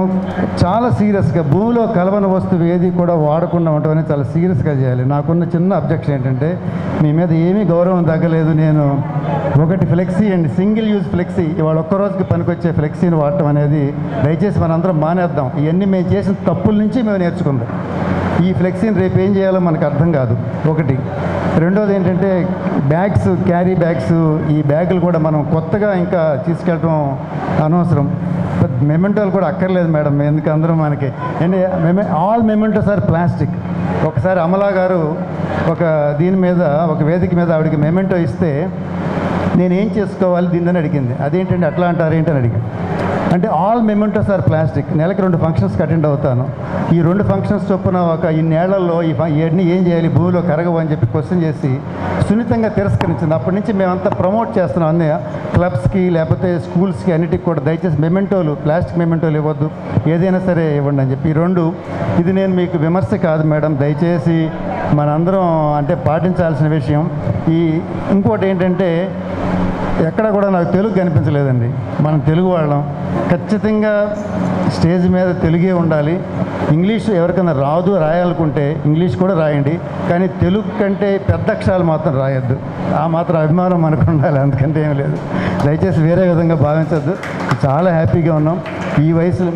[SPEAKER 7] చాలా సీరియస్గా భూమిలో కలవని వస్తువు ఏది కూడా వాడకుండా ఉండటం చాలా సీరియస్గా చేయాలి. నాకున్న చిన్న అబ్జెక్షన్ ఏంటంటే మీ మీద ఏమీ గౌరవం తగ్గలేదు. నేను ఒకటి ఫ్లెక్సీ అండి, సింగిల్ యూజ్ ఫ్లెక్సీ, ఇవాళ ఒక్కరోజుకి పనికొచ్చే ఫ్లెక్సీని వాడటం అనేది దయచేసి మనందరం మానేద్దాం. ఇవన్నీ మేము చేసిన తప్పుల నుంచి మేము నేర్చుకుందాం. ఈ ఫ్లెక్సీని రేపు ఏం చేయాలో మనకు అర్థం కాదు ఒకటి. రెండోది ఏంటంటే బ్యాగ్స్, క్యారీ బ్యాగ్స్, ఈ బ్యాగులు కూడా మనం కొత్తగా ఇంకా తీసుకెళ్ళటం అనవసరం. మెమెంటోలు కూడా అక్కర్లేదు మేడం, ఎందుకు అందరం మనకి ఆల్ మెమెంటోస్ ఆర్ ప్లాస్టిక్. ఒకసారి అమలా గారు ఒక దీని మీద ఒక వేదిక మీద ఆవిడకి మెమెంటో ఇస్తే నేనేం చేసుకోవాలి దీన్ని అడిగింది. అదేంటంటే అట్లా అంటారు ఏంటని అడిగింది. అంటే ఆల్ మెమెంటోస్ ఆర్ ప్లాస్టిక్. నెలకు 2 ఫంక్షన్స్కి అటెండ్ అవుతాను. ఈ 2 ఫంక్షన్స్ చొప్పున ఒక ఇన్నేళ్లలో ఇవన్నీ ఏం చేయాలి భూమిలో కరగవు అని చెప్పి క్వశ్చన్ చేసి సున్నితంగా తిరస్కరించింది. అప్పటి నుంచి మేమంతా ప్రమోట్ చేస్తున్నాం అన్నీ క్లబ్స్కి లేకపోతే స్కూల్స్కి అన్నిటికి కూడా దయచేసి మెమెంటోలు, ప్లాస్టిక్ మెమెంటోలు ఇవ్వద్దు, ఏదైనా సరే ఇవ్వండి అని చెప్పి. 2 ఇది నేను మీకు విమర్శ కాదు మేడం, దయచేసి మనందరం అంటే పాటించాల్సిన విషయం. ఇంకోటి ఏంటంటే ఎక్కడ కూడా నాకు తెలుగు కనిపించలేదండి. మనం తెలుగు వాళ్ళం, ఖచ్చితంగా స్టేజ్ మీద తెలుగే ఉండాలి. ఇంగ్లీష్ ఎవరికైనా రాదు రాయాలనుకుంటే ఇంగ్లీష్ కూడా రాయండి, కానీ తెలుగు కంటే పెద్ద అక్షరాలు మాత్రం రాయొద్దు. ఆ మాత్రం అభిమానం మనకు ఉండాలి, అందుకంటే ఏం లేదు. దయచేసి వేరే విధంగా భావించద్దు. చాలా హ్యాపీగా ఉన్నాం.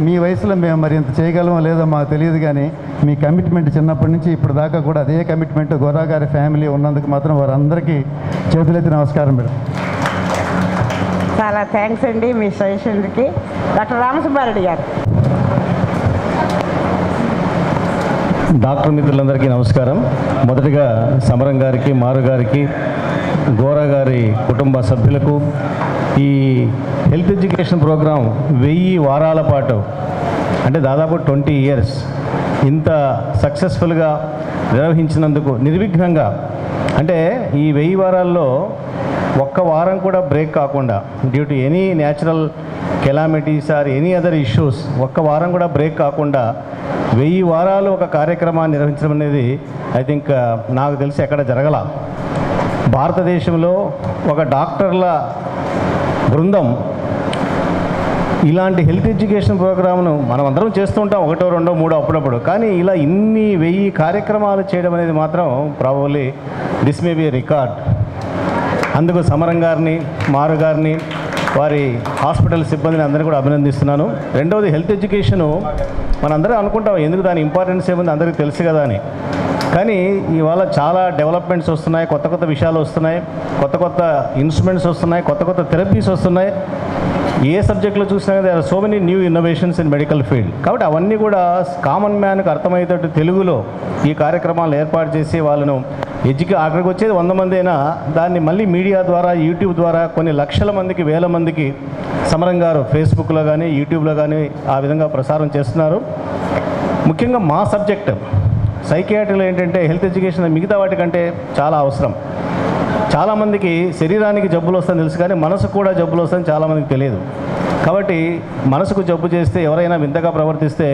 [SPEAKER 7] మీ వయసులో మేము మరి ఇంత చేయగలమో లేదో మాకు తెలియదు, కానీ మీ కమిట్మెంట్ చిన్నప్పటి నుంచి ఇప్పుడు దాకా కూడా అదే కమిట్మెంట్ గోరా గారి ఫ్యామిలీ ఉన్నందుకు మాత్రం వారందరికీ చేతులెత్తి నమస్కారం మేడం.
[SPEAKER 6] చాలా థ్యాంక్స్ అండి మీ సజెషన్కి. డాక్టర్ రామసుబ్బారెడ్డి గారు.
[SPEAKER 5] డాక్టర్ మిత్రులందరికీ నమస్కారం. మొదటిగా సమరం గారికి, మారు గారికి, గోరా గారి కుటుంబ సభ్యులకు ఈ హెల్త్ ఎడ్యుకేషన్ ప్రోగ్రాం 1000 వారాల పాటు అంటే దాదాపు 20 ఇయర్స్ ఇంత సక్సెస్ఫుల్గా నిర్వహించినందుకు నిర్విఘ్నంగా, అంటే ఈ 1000 వారాల్లో ఒక్క వారం కూడా బ్రేక్ కాకుండా due to any natural calamities or any other issues ఒక్క వారం కూడా బ్రేక్ కాకుండా 1000 వారాలు ఒక కార్యక్రమాన్ని నిర్వహించడం అనేది ఐ థింక్ నాకు తెలిసి ఎక్కడ జరగల. భారతదేశంలో ఒక డాక్టర్ల బృందం ఇలాంటి హెల్త్ ఎడ్యుకేషన్ ప్రోగ్రామ్ను మనం అందరం చేస్తూ ఉంటాం, 1, 2, 3 అప్పుడప్పుడు. కానీ ఇలా ఇన్ని 1000 కార్యక్రమాలు చేయడం అనేది మాత్రం probably this may be record. అందుకు సమరం గారిని, మారు గారిని, వారి హాస్పిటల్ సిబ్బందిని అందరినీ కూడా అభినందిస్తున్నాను. రెండవది హెల్త్ ఎడ్యుకేషను మనందరం అనుకుంటాం ఎందుకు దాని ఇంపార్టెన్స్ ఏముంది అందరికీ తెలుసు కదా అని. కానీ ఇవాళ చాలా డెవలప్మెంట్స్ వస్తున్నాయి, కొత్త కొత్త విషయాలు వస్తున్నాయి, కొత్త కొత్త ఇన్స్ట్రుమెంట్స్ వస్తున్నాయి, కొత్త కొత్త థెరపీస్ వస్తున్నాయి.
[SPEAKER 8] ఏ సబ్జెక్ట్లో చూసినా they are so many new innovations in medical field. కాబట్టి అవన్నీ కూడా కామన్ మ్యాన్కి అర్థమయ్యేటట్టు తెలుగులో ఈ కార్యక్రమాలను ఏర్పాటు చేసి వాళ్ళను అక్కడికి వచ్చేది 100 మంది అయినా దాన్ని మళ్ళీ మీడియా ద్వారా యూట్యూబ్ ద్వారా కొన్ని లక్షల మందికి, వేల మందికి సమరం గారు ఫేస్బుక్లో కానీ యూట్యూబ్లో కానీ ఆ విధంగా ప్రసారం చేస్తున్నారు. ముఖ్యంగా మా సబ్జెక్ట్ సైకియాట్రీలో ఏంటంటే హెల్త్ ఎడ్యుకేషన్ మిగతా వాటికంటే చాలా అవసరం. చాలామందికి శరీరానికి జబ్బులు వస్తాయని తెలుసు, కానీ మనసుకు కూడా జబ్బులు వస్తాయని చాలామందికి తెలియదు. కాబట్టి మనసుకు జబ్బు చేస్తే ఎవరైనా వింతగా ప్రవర్తిస్తే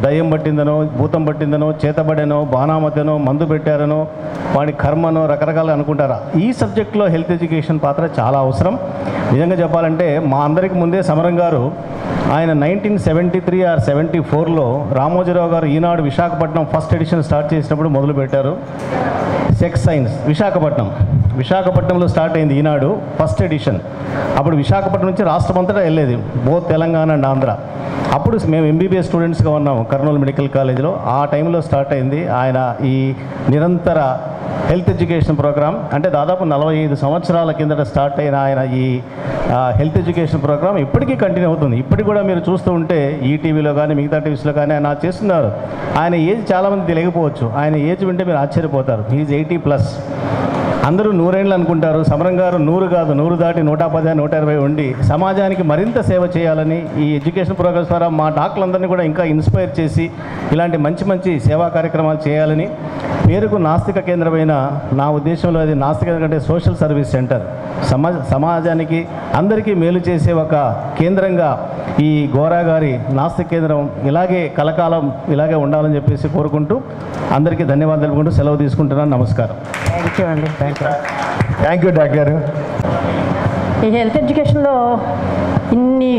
[SPEAKER 8] దయ్యం పట్టిందనో, భూతం పట్టిందనో, చేతబడనో, బాణామతనో, మందు పెట్టారనో, వాడి కర్మనో రకరకాలు అనుకుంటారా. ఈ సబ్జెక్ట్లో హెల్త్ ఎడ్యుకేషన్ పాత్ర చాలా అవసరం. నిజంగా చెప్పాలంటే మా అందరికి ముందే సమరం గారు ఆయన 1973 or 74లో రామోజీరావు గారు ఈనాడు విశాఖపట్నం ఫస్ట్ ఎడిషన్ స్టార్ట్ చేసినప్పుడు మొదలుపెట్టారు. సెక్స్ సైన్స్ విశాఖపట్నంలో స్టార్ట్ అయింది ఈనాడు ఫస్ట్ ఎడిషన్. అప్పుడు విశాఖపట్నం నుంచి రాష్ట్రమంతటా వెళ్ళేది, బోత్ తెలంగాణ అండ్ ఆంధ్ర. అప్పుడు మేము ఎంబీబీఎస్ స్టూడెంట్స్గా ఉన్నాము కర్నూలు మెడికల్ కాలేజీలో. ఆ టైంలో స్టార్ట్ అయింది ఆయన ఈ నిరంతర హెల్త్ ఎడ్యుకేషన్ ప్రోగ్రామ్. అంటే దాదాపు 45 సంవత్సరాల కిందట స్టార్ట్ అయిన ఆయన ఈ హెల్త్ ఎడ్యుకేషన్ ప్రోగ్రామ్ ఇప్పటికీ కంటిన్యూ అవుతుంది. ఇప్పటికి కూడా మీరు చూస్తూ ఉంటే ఈటీవీలో కానీ మిగతా టీవీస్లో కానీ ఆయన చేస్తున్నారు. ఆయన ఏజ్ చాలామంది తెలియకపోవచ్చు, ఆయన ఏజ్ వింటే మీరు ఆశ్చర్యపోతారు. ఈజ్ 80+. అందరూ 100 ఏళ్ళు అనుకుంటారు. సమరం గారు 100 కాదు, 100 దాటి 110, 120 ఉండి సమాజానికి మరింత సేవ చేయాలని ఈ ఎడ్యుకేషన్ ప్రోగ్రామ్స్ ద్వారా మా డాక్టర్లందరినీ కూడా ఇంకా ఇన్స్పైర్ చేసి ఇలాంటి మంచి మంచి సేవా కార్యక్రమాలు చేయాలని. పేరుకు నాస్తిక కేంద్రమైన నా ఉద్దేశంలో అది నాస్తిక కంటే సోషల్ సర్వీస్ సెంటర్, సమాజానికి అందరికీ మేలు చేసే ఒక కేంద్రంగా ఈ గోరా గారి నాస్తిక కేంద్రం ఇలాగే కలకాలం ఇలాగే ఉండాలని చెప్పేసి కోరుకుంటూ అందరికీ ధన్యవాదాలు తెలుపుకుంటూ సెలవు తీసుకుంటున్నాను. నమస్కారం.
[SPEAKER 4] థ్యాంక్ యూ అండి.
[SPEAKER 3] థ్యాంక్ యూ డాక్టర్ గారు.
[SPEAKER 9] ఈ హెల్త్ ఎడ్యుకేషన్లో ఇన్ని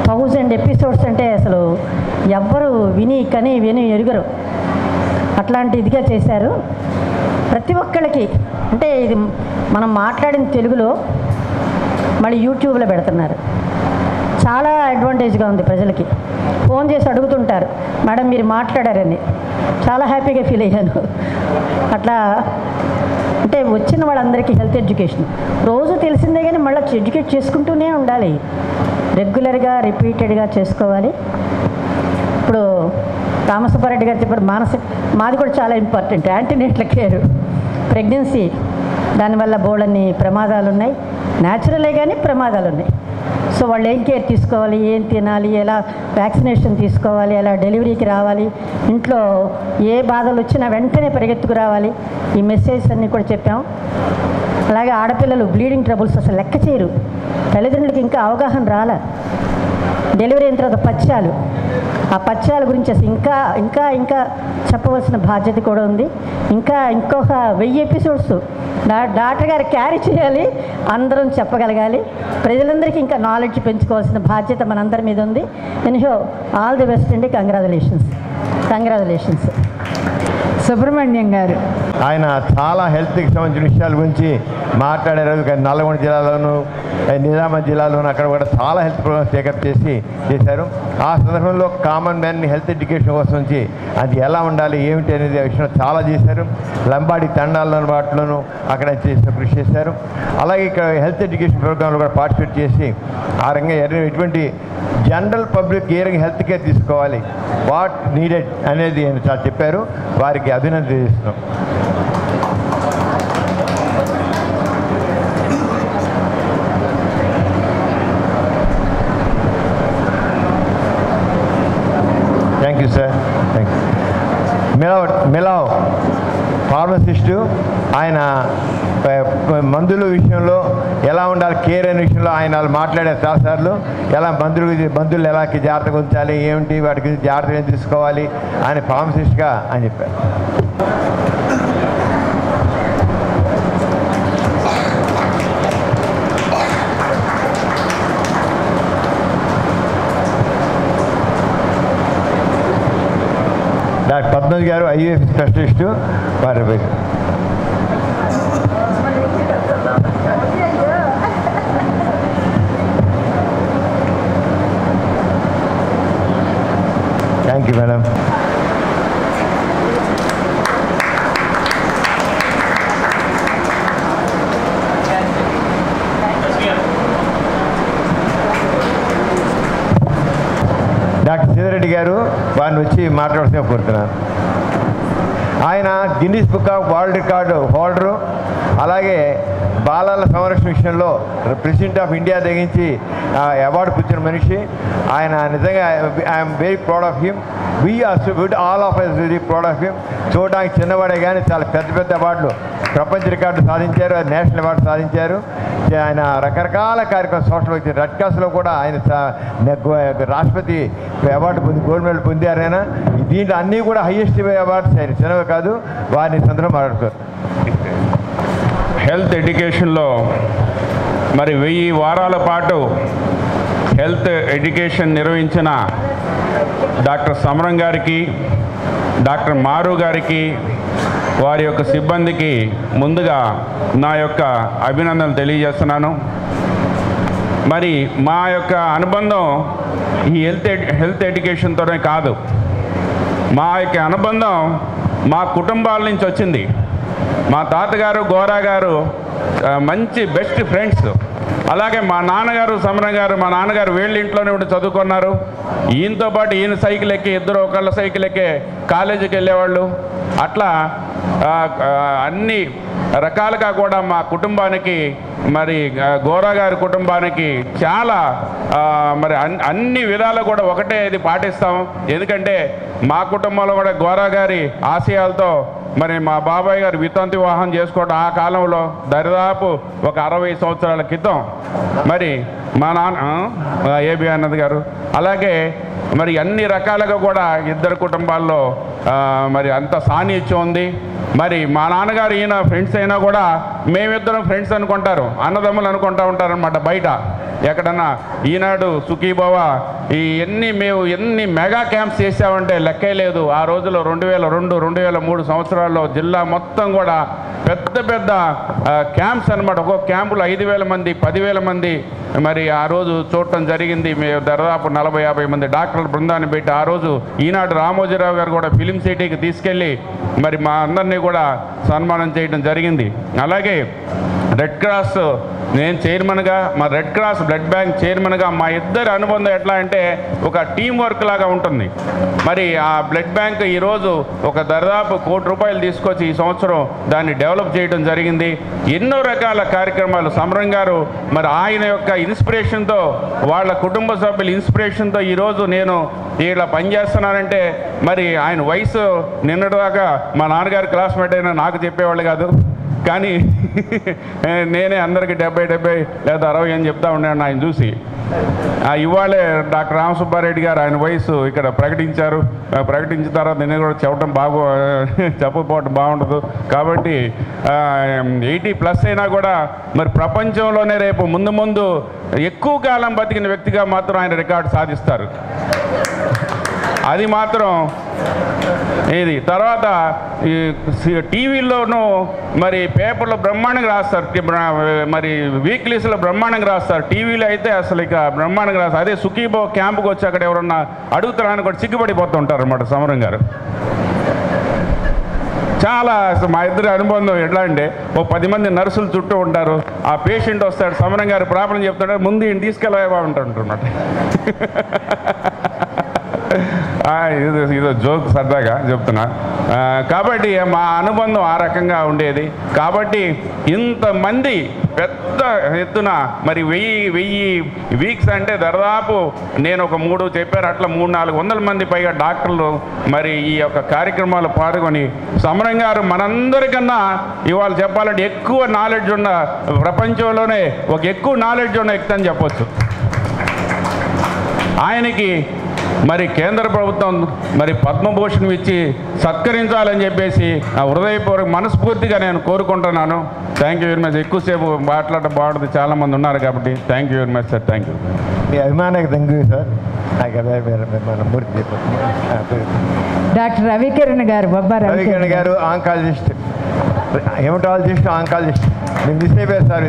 [SPEAKER 9] 1000 ఎపిసోడ్స్ అంటే అసలు ఎవ్వరు విని ఎరుగరు. అట్లాంటి ఇదిగా చేశారు. ప్రతి ఒక్కళ్ళకి అంటే ఇది మనం మాట్లాడిన తెలుగులో మళ్ళీ యూట్యూబ్లో పెడుతున్నారు. చాలా అడ్వాంటేజ్గా ఉంది ప్రజలకి. ఫోన్ చేసి అడుగుతుంటారు, మేడం మీరు మాట్లాడారని. చాలా హ్యాపీగా ఫీల్ అయ్యాను. అట్లా అంటే వచ్చిన వాళ్ళందరికీ హెల్త్ ఎడ్యుకేషన్ రోజు తెలిసిందే, కానీ మళ్ళీ ఎడ్యుకేట్ చేసుకుంటూనే ఉండాలి. రెగ్యులర్గా రిపీటెడ్గా చేసుకోవాలి. ఇప్పుడు రామసుబ్బారెడ్డి గారు చెప్పారు మాది కూడా చాలా ఇంపార్టెంట్. యాంటీనేటల్ కేర్, ప్రెగ్నెన్సీ, దానివల్ల బోళ్ళన్ని ప్రమాదాలు ఉన్నాయి. న్యాచురలే కానీ ప్రమాదాలు ఉన్నాయి. సో వాళ్ళు ఏం కేర్ తీసుకోవాలి, ఏం తినాలి, ఎలా వ్యాక్సినేషన్ తీసుకోవాలి, ఎలా డెలివరీకి రావాలి, ఇంట్లో ఏ బాధలు వచ్చినా వెంటనే పరిగెత్తుకు రావాలి. ఈ మెసేజ్ అన్నీ కూడా చెప్పాం. అలాగే ఆడపిల్లలు బ్లీడింగ్ ట్రబుల్స్ అసలు లెక్క చేయరు. తల్లిదండ్రులకి ఇంకా అవగాహన రాలే. డెలివరీ అయిన తర్వాత పథ్యాలు, ఆ పథ్యాల గురించి అసలు ఇంకా చెప్పవలసిన బాధ్యత కూడా ఉంది. ఇంకొక 1000 ఎపిసోడ్స్ డాక్టర్ గారు క్యారీ చేయాలి, అందరం చెప్పగలగాలి. ప్రజలందరికీ ఇంకా నాలెడ్జ్ పెంచుకోవాల్సిన బాధ్యత మనందరి మీద ఉంది. ఎనీహో ఆల్ ది బెస్ట్ అండి. కంగ్రాచులేషన్స్.
[SPEAKER 4] సుబ్రహ్మణ్యం గారు
[SPEAKER 3] ఆయన చాలా హెల్త్కి సంబంధించిన విషయాల గురించి మాట్లాడారు. నల్గొండ జిల్లాలోను, నిజామాబాద్ జిల్లాలోను అక్కడ కూడా చాలా హెల్త్ ప్రోగ్రామ్స్ టేకప్ చేశారు. ఆ సందర్భంలో కామన్ మ్యాన్ని హెల్త్ ఎడ్యుకేషన్ కోసం నుంచి అది ఎలా ఉండాలి ఏమిటి అనేది విషయంలో చాలా చేశారు. లంబాడి తండాల్లోని వాటిలోనూ అక్కడ కృషి చేశారు. అలాగే ఇక్కడ హెల్త్ ఎడ్యుకేషన్ ప్రోగ్రాంలో కూడా పార్టిసిపేట్ చేసి ఆ రంగా ఎటువంటి జనరల్ పబ్లిక్ ఏ రంగా హెల్త్ కేర్ తీసుకోవాలి, వాట్ నీడెడ్ అనేది ఆయన చాలా చెప్పారు. వారికి అభినందిస్తున్నాం. Thank you sir. Thank you. Milav pharmacist, ఆయన మందుల విషయంలో ఎలా ఉండాలి, కేర్ అనే విషయంలో ఆయన మాట్లాడారు చాలాసార్లు. ఎలా మందులు ఎలా జాగ్రత్తగా ఉంచాలి, ఏమిటి వాటి గురించి జాగ్రత్తగా తీసుకోవాలి ఆయన ఫార్మసిస్ట్గా ఆయన చెప్పారు. డాక్టర్ పద్మజ్ గారు IVF స్పెషలిస్టు, వారి థ్యాంక్ యూ మేడం. అడిగారు, వారిని వచ్చి మాట్లాడుతూ కోరుతున్నాను. ఆయన Guinness book of world record holder, అలాగే బాలల సంరక్షణ విషయంలో ప్రెసిడెంట్ ఆఫ్ ఇండియా తెగించి అవార్డు పుచ్చిన మనిషి ఆయన. నిజంగా I'm very proud of him. All of us very proud of him. చూడడానికి చిన్నవాడే కానీ చాలా పెద్ద పెద్ద అవార్డులు, ప్రపంచ రికార్డు సాధించారు, నేషనల్ అవార్డు సాధించారు. ఆయన రకరకాల కార్యక్రమాలు సోషల్ వర్క్, రెడ్ క్రాస్లో కూడా ఆయన రాష్ట్రపతి అవార్డు గోల్డ్ మెడల్ పొందారైనా. దీంట్లో అన్నీ కూడా హైయెస్ట్ అవార్డ్స్ ఆయన, చిన్నవి కాదు. వారిని సందర్భం మాట్లాడుతారు.
[SPEAKER 10] హెల్త్ ఎడ్యుకేషన్లో మరి 1000 వారాల పాటు హెల్త్ ఎడ్యుకేషన్ నిర్వహించిన డాక్టర్ సమరం గారికి, డాక్టర్ మారు గారికి, వారి యొక్క సిబ్బందికి ముందుగా నా యొక్క అభినందనలు తెలియజేస్తున్నాను. మరి మా యొక్క అనుబంధం ఈ హెల్త్ ఎడ్యుకేషన్తోనే కాదు, మా యొక్క అనుబంధం మా కుటుంబాల నుంచి వచ్చింది. మా తాతగారు గోరా గారు మంచి బెస్ట్ ఫ్రెండ్స్. అలాగే మా నాన్నగారు సమరం గారు, మా నాన్నగారు వీళ్ళ ఇంట్లోనే ఉండి చదువుకున్నారు. ఈయనతో పాటు ఈయన సైకిల్ ఎక్కి, ఇద్దరు ఒకళ్ళ సైకిల్ ఎక్కే కాలేజీకి వెళ్ళేవాళ్ళు. అట్లా అన్ని రకాలుగా కూడా మా కుటుంబానికి, మరి గోరా గారి కుటుంబానికి చాలా మరి అన్ని విధాలు కూడా ఒకటే ఇది పాటిస్తాం. ఎందుకంటే మా కుటుంబంలో కూడా గోరా గారి ఆశయాలతో మరి మా బాబాయ్ గారు వితంతు వివాహం చేసుకోవడం ఆ కాలంలో దరిదాపు ఒక 60 సంవత్సరాల క్రితం మరి మా నాన్న ఏబి అన్నది గారు. అలాగే మరి అన్ని రకాలుగా కూడా ఇద్దరు కుటుంబాల్లో మరి అంత సాన్నిధ్యం ఉంది. మరి మా నాన్నగారు ఈయన ఫ్రెండ్స్ అయినా కూడా మేమిద్దరం ఫ్రెండ్స్ అనుకుంటారు, అన్నదమ్ములు అనుకుంటూ ఉంటారనమాట. బయట ఎక్కడన్నా ఈనాడు సుఖీభవ మేము ఎన్ని మెగా క్యాంప్స్ చేసామంటే లెక్కే లేదు. ఆ రోజులో 2002, 2003 సంవత్సరాల్లో జిల్లా మొత్తం కూడా పెద్ద పెద్ద క్యాంప్స్ అనమాట. ఒక్కొక్క క్యాంపులో 5,000 మంది, 10,000 మంది మరి ఆ రోజు చూడటం జరిగింది. మేము దాదాపు 40-50 మంది డాక్టర్ల బృందాన్ని పెట్టి ఆ రోజు ఈనాడు రామోజీరావు గారు కూడా ఫిలిం సిటీకి తీసుకెళ్ళి మరి మా అందరినీ కూడా సన్మానం చేయడం జరిగింది. అలాగే రెడ్ క్రాస్ నేను చైర్మన్గా, మా రెడ్ క్రాస్ బ్లడ్ బ్యాంక్ చైర్మన్గా మా ఇద్దరి అనుబంధం ఎట్లా అంటే ఒక టీం వర్క్ లాగా ఉంటుంది. మరి ఆ బ్లడ్ బ్యాంక్ ఈరోజు ఒక దాదాపు ₹1 కోటి తీసుకొచ్చి ఈ సంవత్సరం దాన్ని డెవలప్ చేయడం జరిగింది. ఎన్నో రకాల కార్యక్రమాలు సమరం గారు మరి ఆయన యొక్క ఇన్స్పిరేషన్తో, వాళ్ళ కుటుంబ సభ్యుల ఇన్స్పిరేషన్తో ఈరోజు నేను ఇలా పనిచేస్తున్నానంటే మరి ఆయన వయసు నిన్నటిదాకా మా నాన్నగారి క్లాస్మేట్ అయినా నాకు చెప్పేవాళ్ళు కాదు. కానీ నేనే అందరికీ 70 లేదా 60 అని చెప్తా ఉన్నాను ఆయన చూసి. ఇవాళే డాక్టర్ రామసుబ్బారెడ్డి గారు ఆయన వయసు ఇక్కడ ప్రకటించారు. ప్రకటించిన తర్వాత నేను కూడా చెప్పకపోవడం బాగుండదు. కాబట్టి 80+ అయినా కూడా మరి ప్రపంచంలోనే రేపు ముందు ఎక్కువ కాలం బతికిన వ్యక్తిగా మాత్రం ఆయన రికార్డు సాధిస్తారు. అది మాత్రం ఇది. తర్వాత టీవీల్లోనూ మరి పేపర్లో బ్రహ్మాండంగా రాస్తారు, మరి వీక్లీస్లో బ్రహ్మాండంగా రాస్తారు. టీవీలో అయితే అసలు ఇక బ్రహ్మాండంగా రాస్తారు. అదే సుఖీబో క్యాంపుకి వచ్చి అక్కడ ఎవరన్నా అడుగుతారని కూడా సిగ్గుపడిపోతూ ఉంటారు అన్నమాట సమరం గారు. చాలా మా ఇద్దరి అనుబంధం ఎట్లా అంటే ఓ 10 మంది నర్సులు చుట్టూ ఉంటారు. ఆ పేషెంట్ వస్తాడు, సమరం గారు ప్రాబ్లం చెప్తాడు, ముందు ఈయన తీసుకెళ్ళవా ఉంటాడు అన్నమాట. ఇదో జోక్ సరదాగా చెప్తున్నా. కాబట్టి మా అనుబంధం ఆ రకంగా ఉండేది. కాబట్టి ఇంతమంది పెద్ద ఎత్తున మరి 1000 వీక్స్ అంటే దాదాపు నేను ఒక 3 చెప్పారు, అట్లా 300-400 మంది పైగా డాక్టర్లు మరి ఈ యొక్క కార్యక్రమాలు పాల్గొని సమరం గారు మనందరికన్నా ఇవాళ చెప్పాలంటే ఎక్కువ నాలెడ్జ్ ఉన్న, ప్రపంచంలోనే ఒక ఎక్కువ నాలెడ్జ్ ఉన్న వ్యక్తి అని చెప్పొచ్చు. ఆయనకి మరి కేంద్ర ప్రభుత్వం మరి పద్మభూషణ్ ఇచ్చి సత్కరించాలని చెప్పేసి హృదయపూర్వక మనస్ఫూర్తిగా నేను కోరుకుంటున్నాను. Thank you very much. ఎక్కువసేపు మాట్లాడటం బాగుంటుంది, చాలామంది ఉన్నారు కాబట్టి. Thank you very much sir. Thank you.
[SPEAKER 3] మీ అభిమానానికి thank you sir.
[SPEAKER 4] Doctor Ravikiran garu,
[SPEAKER 3] Ravikiran garu oncologist, haematologist, oncologist. మేము మిస్ అయిపోయారు సార్.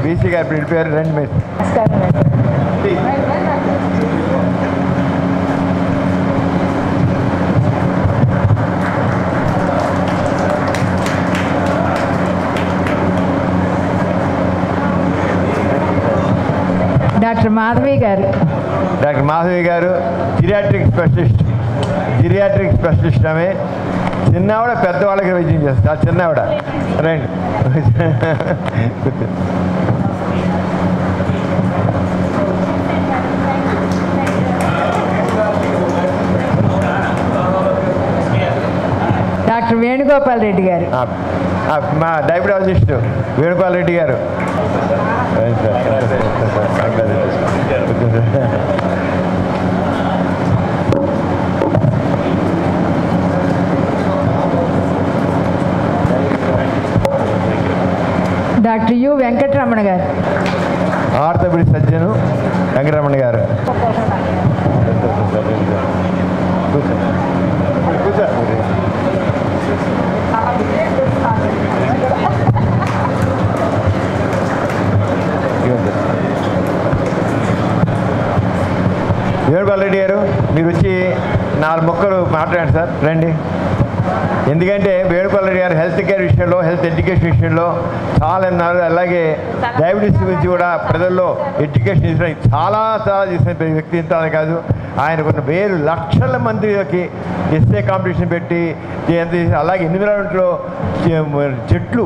[SPEAKER 3] బీసీ గారు వెళ్ళిపోయారు. రండి మీరు.
[SPEAKER 4] డాక్టర్ మాధవి గారు.
[SPEAKER 3] డాక్టర్ మాధవి గారు జిరియాట్రిక్ స్పెషలిస్ట్ ఆమె. చిన్నవిడ పెద్దవాళ్ళకి వైద్యం చేస్తారు. చిన్నవిడ రండి.
[SPEAKER 4] డాక్టర్ వేణుగోపాల్ రెడ్డి గారు,
[SPEAKER 3] మా డయాబెటాలజిస్ట్ వేణుగోపాల్ రెడ్డి గారు.
[SPEAKER 4] డాక్టర్ యు వెంకటరమణ గారు,
[SPEAKER 3] ఆర్థోపెడిక్ సర్జను వెంకటరమణ గారు. వేణుగోపాల్ రెడ్డి గారు మీరు వచ్చి 4 ముక్కలు మాట్లాడండి సార్. రండి. ఎందుకంటే వేణుగోపాల్ రెడ్డి గారు హెల్త్ కేర్ విషయంలో, హెల్త్ ఎడ్యుకేషన్ విషయంలో చాలా ఉన్నారు. అలాగే డయాబెటీస్ గురించి కూడా ప్రజల్లో ఎడ్యుకేషన్ ఇవ్వడానికి చాలా చేసిన వ్యక్తి. ఇంత కాదు, ఆయన కొన్ని వేలు లక్షల మందికి ఎస్ఏ కాంపిటీషన్ పెట్టి, అలాగే ఎన్విరాన్మెంట్లో చెట్లు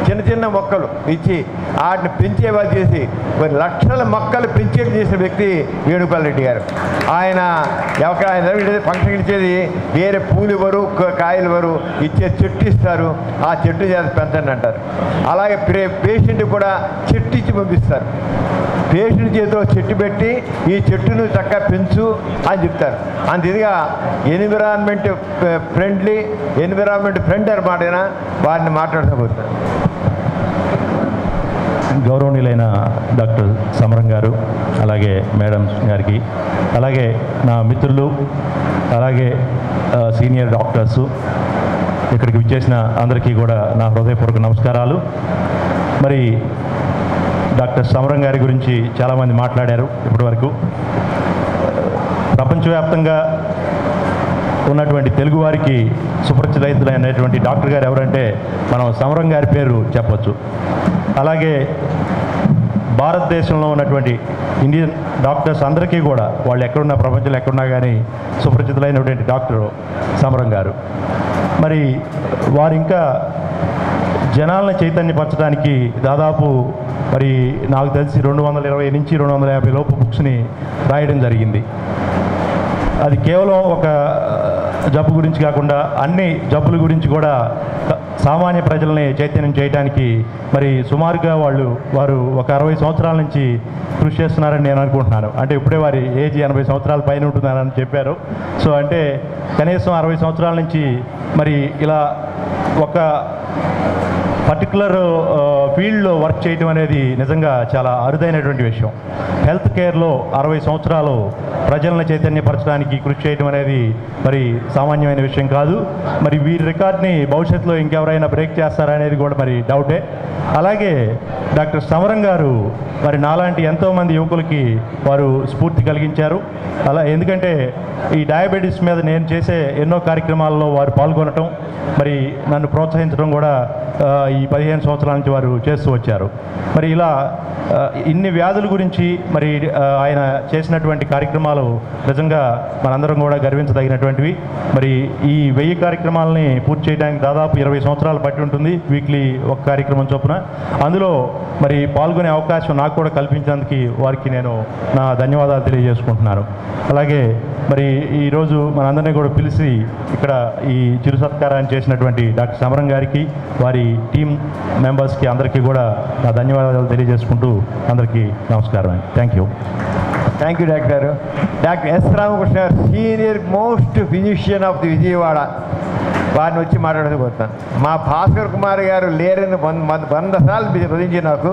[SPEAKER 3] చిన్న చిన్న మొక్కలు ఇచ్చి వాటిని పెంచేవాళ్ళు చేసి కొన్ని లక్షల మొక్కలు పెంచేది చేసిన వ్యక్తి వేణుగోపాల్ రెడ్డి గారు. ఆయన ఫంక్షన్ ఇచ్చేది వేరే పూలు ఇవ్వరు, కాయలు ఇవ్వరు, ఇచ్చే చెట్టు ఇస్తారు. ఆ చెట్టు చేసి పెంచండి అంటారు. అలాగే పేషెంట్ కూడా చెట్టు ఇచ్చి పంపిస్తారు. పేషెంట్ చేతిలో చెట్టు పెట్టి ఈ చెట్టును చక్కగా పెంచు అని చెప్తారు. అంత ఇదిగా ఎన్విరాన్మెంట్ ఫ్రెండ్ అనమాట. వారిని మాట్లాడకపోతున్నారు.
[SPEAKER 11] గౌరవనీయులైన డాక్టర్ సమరం గారు, అలాగే మేడం గారికి, అలాగే నా మిత్రులు, అలాగే సీనియర్ డాక్టర్సు, ఇక్కడికి విచ్చేసిన అందరికీ కూడా నా హృదయపూర్వక నమస్కారాలు. మరి డాక్టర్ సమరం గారి గురించి చాలామంది మాట్లాడారు ఇప్పటివరకు. ప్రపంచవ్యాప్తంగా ఉన్నటువంటి తెలుగువారికి సుపరిచితులైనటువంటి డాక్టర్ గారు ఎవరంటే మనం సమరం గారి పేరు చెప్పచ్చు. అలాగే భారతదేశంలో ఉన్నటువంటి ఇండియన్ డాక్టర్స్ అందరికీ కూడా వాళ్ళు ఎక్కడున్నా, ప్రపంచంలో ఎక్కడున్నా కానీ సుపరిచితులైనటువంటి డాక్టర్ సమరం గారు. మరి వారు ఇంకా జనాలను చైతన్యపరచడానికి దాదాపు మరి నాకు తెలిసి 220 నుంచి 250 లోపు బుక్స్ని రాయడం జరిగింది. అది కేవలం ఒక జబ్బు గురించి కాకుండా అన్ని జబ్బుల గురించి కూడా సామాన్య ప్రజల్ని చైతన్యం చేయడానికి మరి సుమారుగా వారు ఒక 60 సంవత్సరాల నుంచి కృషి చేస్తున్నారని నేను అనుకుంటున్నాను. అంటే ఇప్పుడే వారి ఏజ్ 80 సంవత్సరాల పైన ఉంటుందని చెప్పారు. సో అంటే కనీసం 60 సంవత్సరాల నుంచి మరి ఇలా ఒక పర్టికులర్ ఫీల్డ్లో వర్క్ చేయడం అనేది నిజంగా చాలా అరుదైనటువంటి విషయం. హెల్త్ కేర్లో 60 సంవత్సరాలు ప్రజలను చైతన్యపరచడానికి కృషి చేయడం అనేది మరి సామాన్యమైన విషయం కాదు. మరి వీరి రికార్డ్ని భవిష్యత్తులో ఇంకెవరైనా బ్రేక్ చేస్తారనేది కూడా మరి డౌటే. అలాగే డాక్టర్ సమరం గారు మరి నాలాంటి ఎంతోమంది యువకులకి వారు స్ఫూర్తి కలిగించారు. ఎందుకంటే ఈ డయాబెటీస్ మీద నేను చేసే ఎన్నో కార్యక్రమాల్లో వారు పాల్గొనటం, మరి నన్ను ప్రోత్సహించడం కూడా ఈ 15 సంవత్సరాల నుంచి వారు చేస్తూ వచ్చారు. మరి ఇలా ఇన్ని వ్యాధుల గురించి మరి ఆయన చేసినటువంటి కార్యక్రమాలు నిజంగా మనందరం కూడా గర్వించదగినటువంటివి. మరి ఈ 1000 కార్యక్రమాలని పూర్తి చేయడానికి దాదాపు 20 సంవత్సరాలు పట్టి ఉంటుంది, వీక్లీ ఒక కార్యక్రమం చొప్పున. అందులో మరి పాల్గొనే అవకాశం నాకు కూడా కల్పించినందుకు వారికి నేను నా ధన్యవాదాలు తెలియజేసుకుంటున్నాను. అలాగే మరి ఈరోజు మనందరినీ కూడా పిలిచి ఇక్కడ ఈ చిరు సత్కారాన్ని చేసినటువంటి డాక్టర్ సమరం గారికి, వారి టీం మెంబర్స్కి అందరికీ కూడా నా ధన్యవాదాలు తెలియజేసుకుంటూ అందరికీ నమస్కారం అండి. థ్యాంక్ యూ
[SPEAKER 3] డాక్టర్ గారు. డాక్టర్ ఎస్ రామకృష్ణ గారు, senior most physician of the Vijayawada, వారిని వచ్చి మాట్లాడకపోతాను. మా భాస్కర్ కుమార్ గారు లేరని 100 సార్లు బదించి నాకు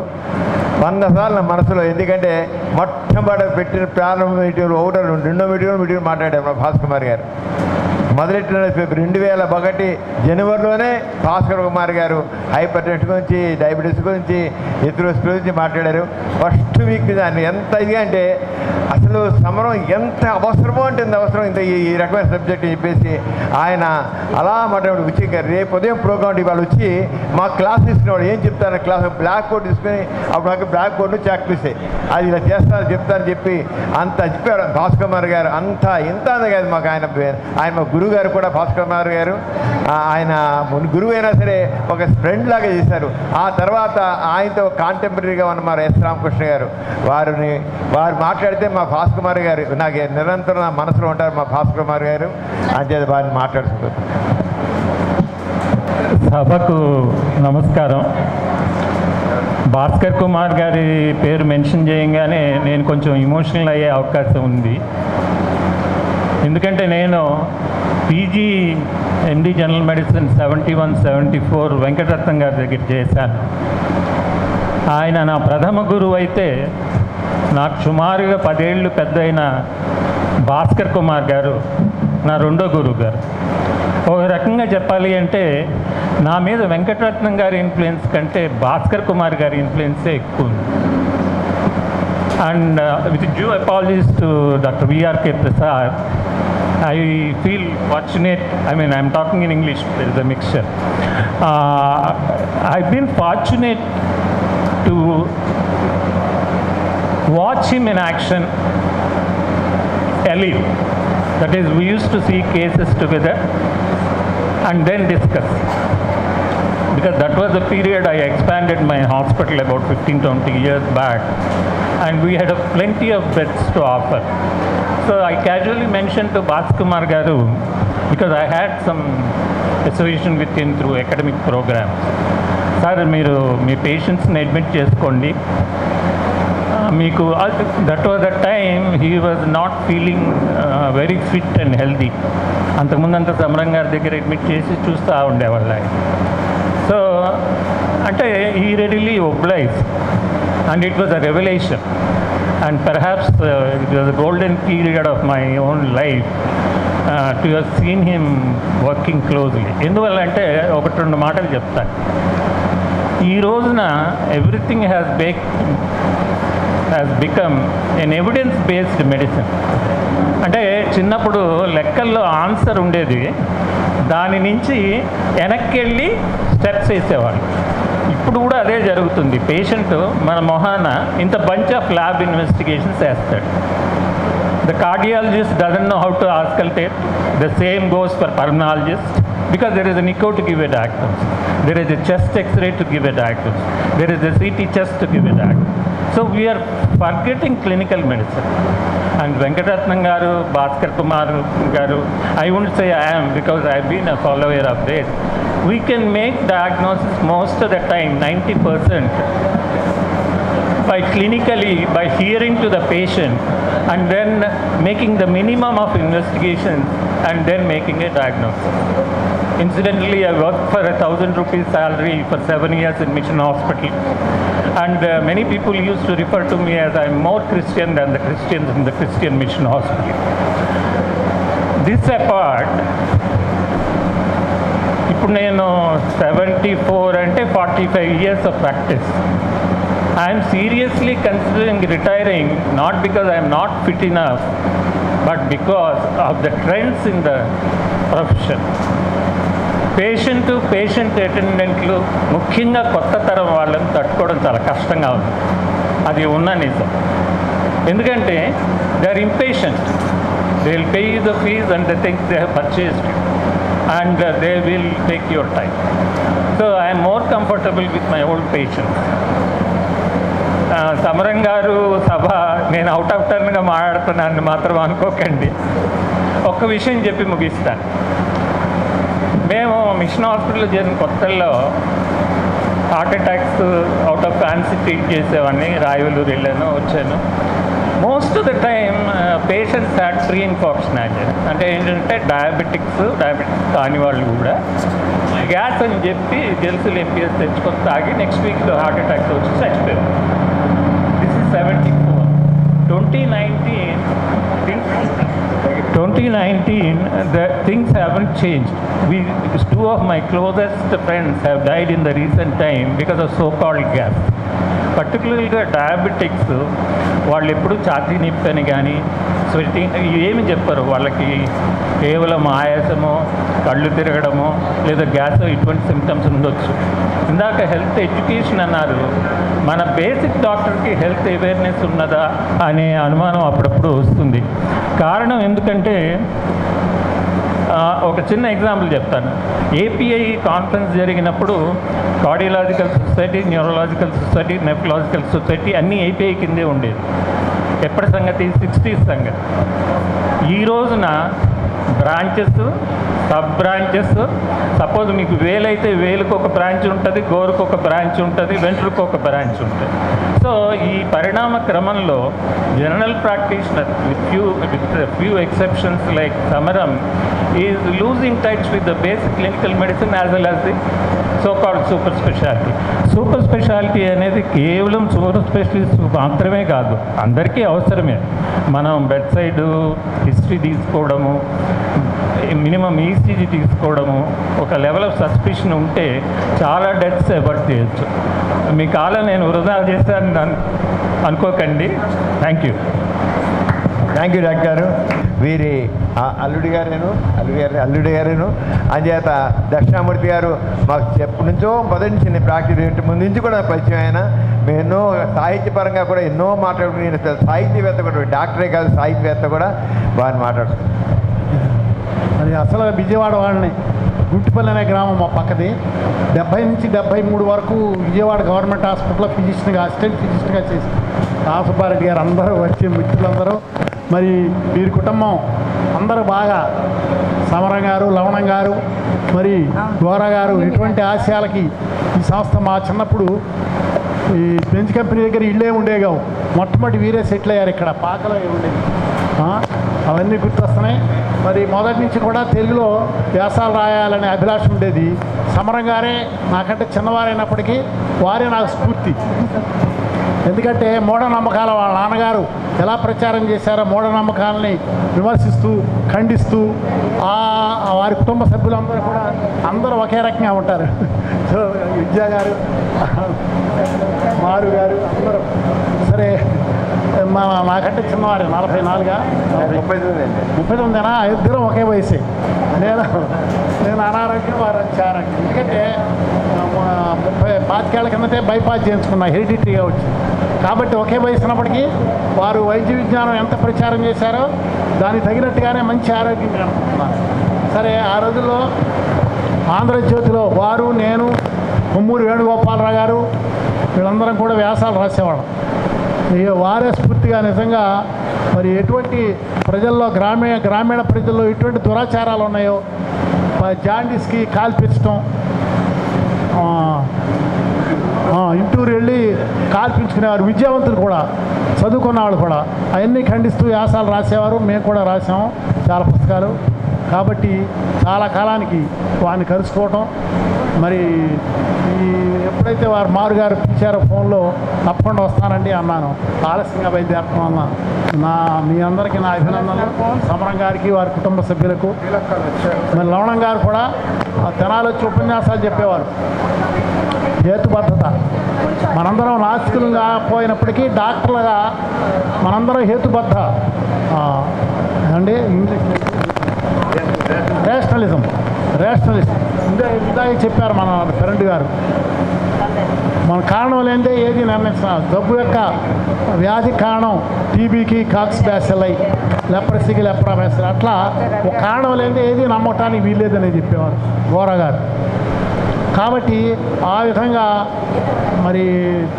[SPEAKER 3] 100 సార్లు నా మనసులో. ఎందుకంటే మొట్టమొదటి పెట్టిన ప్రారంభ మీటింగ్లో 1 2 మీటింగ్ మాట్లాడారు మా భాస్కర్ కుమార్ గారు. మొదలెట్టిన 2001 జనవరిలోనే భాస్కర్ కుమార్ గారు హైపర్ టెన్షన్ గురించి, డయాబెటీస్ గురించి, ఎథ్రోస్ గురించి మాట్లాడారు. ఫస్ట్ వీక్ దాన్ని ఎంత ఇది అంటే అసలు సమరం ఎంత అవసరమో అంటే ఎంత అవసరం ఇంత ఈ రకమైన సబ్జెక్ట్ చెప్పేసి ఆయన అలా మాట్లాడు వచ్చి రేపు ఉదయం ప్రోగ్రామ్ ఇవాళ వచ్చి మా క్లాస్ తీసుకునేవాడు. ఏం చెప్తాను క్లాస్ బ్లాక్ బోర్డ్ తీసుకుని అప్పుడు నాకు బ్లాక్ బోర్డు చాక్ పీసే అది ఇలా చేస్తాను చెప్తాను చెప్పి అంత చెప్పారు భాస్కర్ కుమార్ గారు. అంత ఇంత కాదు మాకు ఆయన మా గురువు గారు కూడా భాస్కర్ కుమార్ గారు ఆయన గురువు అయినా సరే ఒక ఫ్రెండ్ లాగా చేశారు. ఆ తర్వాత ఆయనతో కాంటెంపరీగా ఉన్న మా ఎస్ రామకృష్ణ గారు వారు మాట్లాడితే మా భాస్కర్ కుమార్ గారు నాకు నిరంతరం నా మనసులో ఉంటారు. మా భాస్కర్ కుమార్ గారు అంతే వారిని మాట్లాడుతున్నారు.
[SPEAKER 12] సభకు నమస్కారం. భాస్కర్ కుమార్ గారి పేరు మెన్షన్ చేయగానే నేను కొంచెం ఎమోషనల్ అయ్యే అవకాశం ఉంది. ఎందుకంటే నేను పీజీ ఎండి జనరల్ మెడిసిన్ 71-74 వెంకటరత్నం గారి దగ్గర చేశాను. ఆయన నా ప్రథమ గురువు అయితే నాకు సుమారుగా 10 ఏళ్ళు పెద్దయిన భాస్కర్ కుమార్ గారు నా రెండో గురువు గారు. ఒక రకంగా చెప్పాలి అంటే నా మీద వెంకటరత్నం గారి ఇన్ఫ్లుయెన్స్ కంటే భాస్కర్ కుమార్ గారి ఇన్ఫ్లుయెన్సే ఎక్కువ ఉంది. And with due apologies to doctor VRK Prasad, I feel fortunate. I mean, I'm talking in English, there is a mixture. I've been fortunate to watch him in action early. That is, we used to see cases together and then discuss. Because that was the period I expanded my hospital about 15-20 years back, and we had plenty of beds to offer. So I casually mentioned to Bhaskar Kumar Garu, because I had some association with him through academic programs. Sir, మీరు మీ పేషెంట్స్ని admit చేసుకోండి. మీకు that was the time he was not feeling very fit and healthy. అంతకుముందు అంత సమరం గారి దగ్గర admit చేసి చూస్తూ ఉండేవాళ్ళు ఆయన. సో అంటే he readily obliged, and it was a revelation, and perhaps it was a golden period of my own life to have seen him working closely. ఎందువల్ల అంటే 1-2 మాటలు చెప్తాను. ఈ రోజున everything has become an evidence based medicine. అంటే చిన్నప్పుడు లెక్కల్లో answer ఉండేది, దాని నుంచి వెనక్కి వెళ్ళి స్టెప్స్ వేసేవాళ్ళు. ఇప్పుడు కూడా అదే జరుగుతుంది. పేషెంట్ మన మొహాన ఇంత బంచ్ ఆఫ్ ల్యాబ్ ఇన్వెస్టిగేషన్స్ వేస్తాడు. The cardiologist doesn't know how to auscultate. The same goes for pulmonologist, because there is an echo to give a diagnosis. There is a chest X-ray to give a diagnosis. There is a CT chest to give a diagnosis. So we are forgetting clinical medicine. And Venkatratnam Garu, Bhaskar Kumar Garu, I wouldn't say I am, because I've been a follower of this. We can make diagnosis most of the time, 90%, by clinically, by hearing to the patient and then making the minimum of investigations and then making a diagnosis. Incidentally, I worked for 1,000 rupees salary for 7 years in Mission Hospital, and many people used to refer to me as I'm more Christian than the Christians in the Christian Mission Hospital. This apart, ఇప్పుడు నేను 74 అంటే 45 years of practice. I am seriously considering retiring, not because I am not fit enough, but because of the trends in the profession. Patient అటెండెంట్లు ముఖ్యంగా కొత్త తరం వాళ్ళని తట్టుకోవడం చాలా కష్టంగా ఉంది. అది ఉన్న నిజం. ఎందుకంటే they are impatient. They will pay you the fees and they think they have purchased and they will take your time. So I am more comfortable with my old patients. సమరం గారు సభ నేను అవుట్ ఆఫ్ టర్న్గా మాట్లాడుతున్నాను మాత్రం అనుకోకండి. ఒక్క విషయం చెప్పి ముగిస్తాను. మేము మిషన్ హాస్పిటల్ చేరిన కొత్తల్లో heart attacks out of fancy treat చేసేవాడిని. రాయవలూరు వెళ్ళాను, వచ్చాను. Most of the time patients had pre infarction ages. అంటే ఏంటంటే డయాబెటిక్స్ కాని వాళ్ళు కూడా గ్యాస్ అని చెప్పి జెల్సులు ఎంపీఎస్ తెచ్చుకొని తాగి నెక్స్ట్ వీక్ హార్ట్ అటాక్స్ వచ్చి చచ్చిపోయారు. This is 74. 2019 2019, the things haven't changed. Two of my closest friends have died in the recent time because of so-called gas. పర్టికులర్గా డయాబెటిక్స్ వాళ్ళు ఎప్పుడు ఛాతీ నొప్పి అని కానీ స్వెట్టింగ్ ఏమి చెప్పరు. వాళ్ళకి కేవలం ఆయాసమో కళ్ళు తిరగడమో లేదా గ్యాస్ ఇటువంటి సిమ్టమ్స్ ఉండొచ్చు. ఇందాక హెల్త్ ఎడ్యుకేషన్ అన్నారు. మన బేసిక్ డాక్టర్కి హెల్త్ అవేర్నెస్ ఉన్నదా అనే అనుమానం అప్పుడప్పుడు వస్తుంది. కారణం ఎందుకంటే ఒక చిన్న ఎగ్జాంపుల్ చెప్తాను. ఏపీఐ కాన్ఫరెన్స్ జరిగినప్పుడు cardiological society, neurological society, nephrological society అన్నీ ఏపీఐ కిందే ఉండేది. ఎప్పటి సంగతి? 60s సంగతి. ఈ రోజున బ్రాంచెస్, సబ్ బ్రాంచెస్, సపోజ్ మీకు వేలైతే వేలుకు ఒక బ్రాంచ్ ఉంటుంది, గోరుకు ఒక బ్రాంచ్ ఉంటుంది, వెంట్రుకు ఒక బ్రాంచ్ ఉంటుంది. సో ఈ పరిణామ క్రమంలో general practitioner with few exceptions like Samaram is losing touch with the basic clinical medicine as well as the so called super speciality. Super speciality అనేది కేవలం సూపర్ స్పెషలిస్ట్ మాత్రమే కాదు, అందరికీ అవసరమే. మనం బెడ్ సైడ్ హిస్టరీ తీసుకోవడము, మినిమం ఈసీజీ తీసుకోవడము, ఒక లెవెల్ ఆఫ్ సస్పిషన్ ఉంటే చాలా డెత్స్ అవాయిడ్ చేయొచ్చు. మీ కాలం నేను వృధా చేశాను అనుకోకండి. Thank you.
[SPEAKER 3] Thank you doctor గారు. వీరి అల్లుడి గారేను అంచేత దక్షిణామూర్తి గారు మాకు ఎప్పటి నుంచో మొదటి నుంచి ప్రాక్టీస్ ముందు నుంచి కూడా పరిచయం ఆయన. మేము ఎన్నో సాహిత్యపరంగా కూడా ఎన్నో మాట్లాడుకుని సాహిత్యవేత్త కూడా, డాక్టరే కాదు సాహిత్యవేత్త కూడా వారిని మాట్లాడుతున్నాం.
[SPEAKER 13] అది అసలు విజయవాడ వాళ్ళని గుంటిపల్లి అనే గ్రామం మా పక్కది. 70 నుంచి 73 వరకు విజయవాడ గవర్నమెంట్ హాస్పిటల్లో ఫిజిషియన్గా, అసిస్టెంట్ ఫిజిషియన్గా చేసి రాసుబారెడ్డి గారు అందరూ వచ్చి మిత్రులందరూ, మరి వీరి కుటుంబం అందరూ బాగా, సమరం గారు, లవణం గారు, మరి గోరా గారు, ఇటువంటి ఆశయాలకి ఈ సంస్థ మా చిన్నప్పుడు ఈ బెంచ్ కంపెనీ దగ్గర ఇళ్ళే ఉండేగావు. మొట్టమొదటి వీరే సెటిల్ అయ్యారు ఇక్కడ, పాకలో ఉండేది. అవన్నీ గుర్తొస్తున్నాయి. మరి మొదటి నుంచి కూడా తెలుగులో వ్యాసాలు రాయాలనే అభిలాష ఉండేది. సమరం గారే నాకంటే చిన్నవారైనప్పటికీ వారే నాకు స్ఫూర్తి. ఎందుకంటే మూఢనమ్మకాల వాళ్ళ నాన్నగారు ఎలా ప్రచారం చేశారో మూఢనమ్మకాలని విమర్శిస్తూ, ఖండిస్తూ, వారి కుటుంబ సభ్యులందరూ కూడా అందరూ ఒకే రకంగా ఉంటారు. సో విద్యా గారు, మారు గారు అందరూ సరే. నాకంటే చిన్నవారు 44 39 ఇద్దరం ఒకే వయసే. నేను అనారోగ్యం, వారు ఆరోగ్యం. ఎందుకంటే 25 ఏళ్ల కిందటే బైపాస్ చేయించుకున్నా, హెరిడిటరీగా వచ్చింది. కాబట్టి ఒకే వయసు ఉన్నప్పటికీ వారు వైద్య విజ్ఞానం ఎంత ప్రచారం చేశారో దానికి తగినట్టుగానే మంచి ఆరోగ్యం అనుకుంటున్నాను. సరే, ఆ రోజుల్లో ఆంధ్రజ్యోతిలో వారు, నేను, కొమ్మూరి వేణుగోపాలరావు గారు వీళ్ళందరం కూడా వ్యాసాలు రాసేవాళ్ళం. వారే స్ఫూర్తిగా నిజంగా మరి ఎటువంటి ప్రజల్లో గ్రామీణ ప్రజల్లో ఎటువంటి దురాచారాలు ఉన్నాయో, జాండీస్కి కాల్పించడం, ఇంటూరు వెళ్ళి కాల్పించుకునేవారు, విద్యావంతులు కూడా, చదువుకున్న వాళ్ళు కూడా అవన్నీ ఖండిస్తూ వ్యాసాలు రాసేవారు. మేము కూడా రాసాము చాలా పుస్తకాలు. కాబట్టి చాలా కాలానికి వారిని కలుసుకోవటం, మరి ఎప్పుడైతే వారు మారుగారు పిలిచారో ఫోన్లో, తప్పకుండా వస్తానండి అన్నాను. ఆలస్యంగా బయలుదేరుతున్నాను. మీ అందరికీ నా అభినందనలు. సమరం గారికి, వారి కుటుంబ సభ్యులకు. మరి లవణం గారు కూడా తెనాలి వచ్చి ఉపన్యాసాలు చెప్పేవారు. హేతుబద్ధత, మనందరం నాస్తికులుగా పోయినప్పటికీ డాక్టర్లుగా మనందరం హేతుబద్ధ అండి. రేషనలిజం ఇందాక చెప్పారు మన ఫ్రెండ్ గారు. మన కారణం లేదే ఏది నిర్ణయిస్తున్నారు. జబ్బు యొక్క వ్యాధి కారణం టీబీకి కాక్స్ బ్యాసిల్లై, లెప్రసీకి లెప్రా బ్యాసిల్లై, అట్లా ఒక కారణం లేదే ఏది నమ్మటానికి వీల్లేదని చెప్పేవారు గోరా గారు. కాబట్టి ఆ విధంగా మరి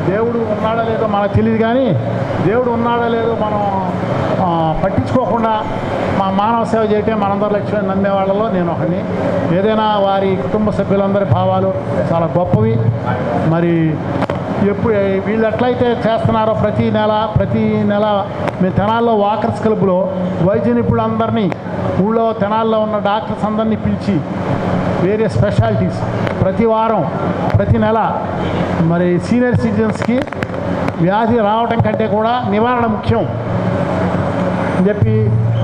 [SPEAKER 13] దేవుడు ఉన్నాడో లేదో మనకు తెలియదు, కానీ దేవుడు ఉన్నాడో లేదో మనం పట్టించుకోకుండా మా మానవ సేవ చేయటం మనందరి లక్ష్యం నమ్మేవాళ్ళలో నేను ఒకని. ఏదైనా వారి కుటుంబ సభ్యులందరి భావాలు చాలా గొప్పవి. మరి ఎప్పుడు వీళ్ళు ఎట్లయితే చేస్తున్నారో ప్రతి నెల మేము తెనాల్లో వాకర్స్ క్లబ్లో వైద్య నిపుణులందరినీ, ఊళ్ళో తెనాల్లో ఉన్న డాక్టర్స్ అందరినీ పిలిచి వేరే స్పెషాలిటీస్ ప్రతి వారం, ప్రతి నెల మరి సీనియర్ సిటిజన్స్కి వ్యాధి రావటం కంటే కూడా నివారణ ముఖ్యం అని చెప్పి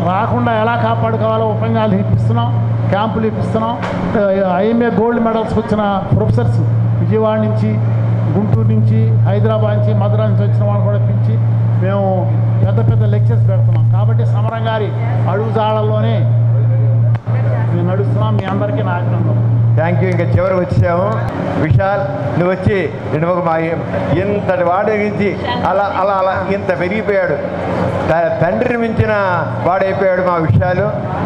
[SPEAKER 13] రాకుండా ఎలా కాపాడుకోవాలో ఉపన్యాసాలు ఇప్పిస్తున్నాం, క్యాంపులు ఇప్పిస్తున్నాం. ఐఎంఏ గోల్డ్ మెడల్స్ వచ్చిన ప్రొఫెసర్స్ విజయవాడ నుంచి, గుంటూరు నుంచి, హైదరాబాద్ నుంచి, మద్రాస్ నుంచి వచ్చిన వాళ్ళు కూడా పిలిచి మేము పెద్ద పెద్ద లెక్చర్స్ పెడుతున్నాం. కాబట్టి సమరం గారి అడుగుజాడల్లోనే మేము నడుస్తున్నాం. మీ అందరికీ నా అభినందనం.
[SPEAKER 3] Thank you. ఇంకా చివరికి వచ్చాము. విశాల్, నువ్వు వచ్చి మా ఇంతటి వాడగించి అలా అలా అలా ఇంత పెరిగిపోయాడు. తండ్రిని మించిన వాడైపోయాడు మా విషయాలు.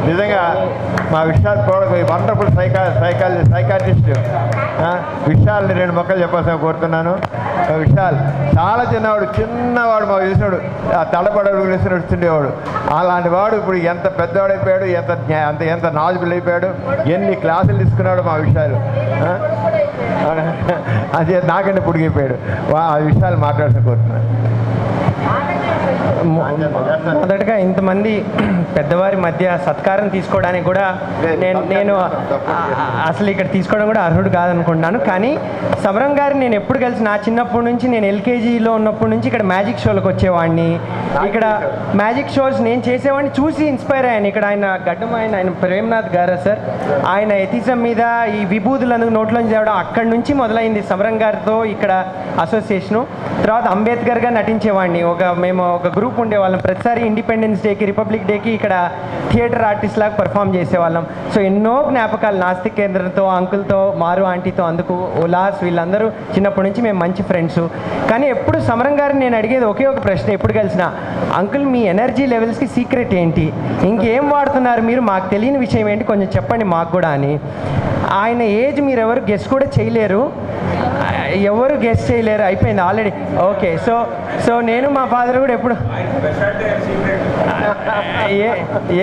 [SPEAKER 3] నిజంగా మా విషయాలు వండర్ఫుల్ సైకాలజిస్ట్ విశాల్ని 2 మొక్కలు చెప్పాల్సిన కోరుతున్నాను. విశాల్ చాలా చిన్నవాడు మాకు తెలిసినాడు, తడబడడు వేసి నడుస్తుండేవాడు. అలాంటి వాడు ఇప్పుడు ఎంత పెద్దవాడైపోయాడు, ఎంత నాలెడ్జబుల్ అయిపోయాడు, ఎన్ని క్లాసులు తీసుకున్నాడు మా విషయాలు. అదే నాకంటే పొడిగిపోయాడు. ఆ విషయాలు మాట్లాడాల్సిన కోరుతున్నాను.
[SPEAKER 14] మొదటగా ఇంతమంది పెద్దవారి మధ్య సత్కారం తీసుకోవడానికి కూడా నేను అసలు ఇక్కడ తీసుకోవడం కూడా అర్హుడు కాదనుకుంటున్నాను. కానీ సమరం గారిని నేను ఎప్పుడు కలిసి నా చిన్నప్పటి నుంచి నేను ఎల్కేజీలో ఉన్నప్పటి నుంచి ఇక్కడ మ్యాజిక్ షోలకు వచ్చేవాడిని. ఇక్కడ మ్యాజిక్ షోస్ నేను చేసేవాడిని చూసి ఇన్స్పైర్ అయ్యాను. ఇక్కడ ఆయన ప్రేమ్నాథ్ గారు సార్, ఆయన ఎథిజం మీద ఈ విభూతులందుకు నోట్లోంచి తేవడం అక్కడి నుంచి మొదలైంది సమరం గారితో ఇక్కడ అసోసియేషను. తర్వాత అంబేద్కర్గా నటించేవాడిని. మేము ఒక గ్రూప్ ఉండేవాళ్ళం. ప్రతిసారి ఇండిపెండెన్స్ డేకి, రిపబ్లిక్ డేకి ఇక్కడ థియేటర్ ఆర్టిస్ట్ లాగా పర్ఫామ్ చేసేవాళ్ళం. సో ఎన్నో జ్ఞాపకాలు నాస్తిక్ కేంద్రంతో, అంకుల్తో, మారు ఆంటీతో, అందుకు ఉల్లాస్ వీళ్ళందరూ చిన్నప్పటి నుంచి మేము మంచి ఫ్రెండ్స్. కానీ ఎప్పుడు సమరం గారిని నేను అడిగేది ఒకే ఒక ప్రశ్న ఎప్పుడు కలిసినా, అంకుల్ మీ ఎనర్జీ లెవెల్స్కి సీక్రెట్ ఏంటి, ఇంకేం వాడుతున్నారు మీరు, మాకు తెలియని విషయం ఏంటి కొంచెం చెప్పండి మాకు కూడా అని. ఆయన ఏజ్ మీరు ఎవరు గెస్ కూడా చేయలేరు, అయిపోయింది ఆల్రెడీ. ఓకే, సో నేను మా ఫాదర్ కూడా ఎప్పుడు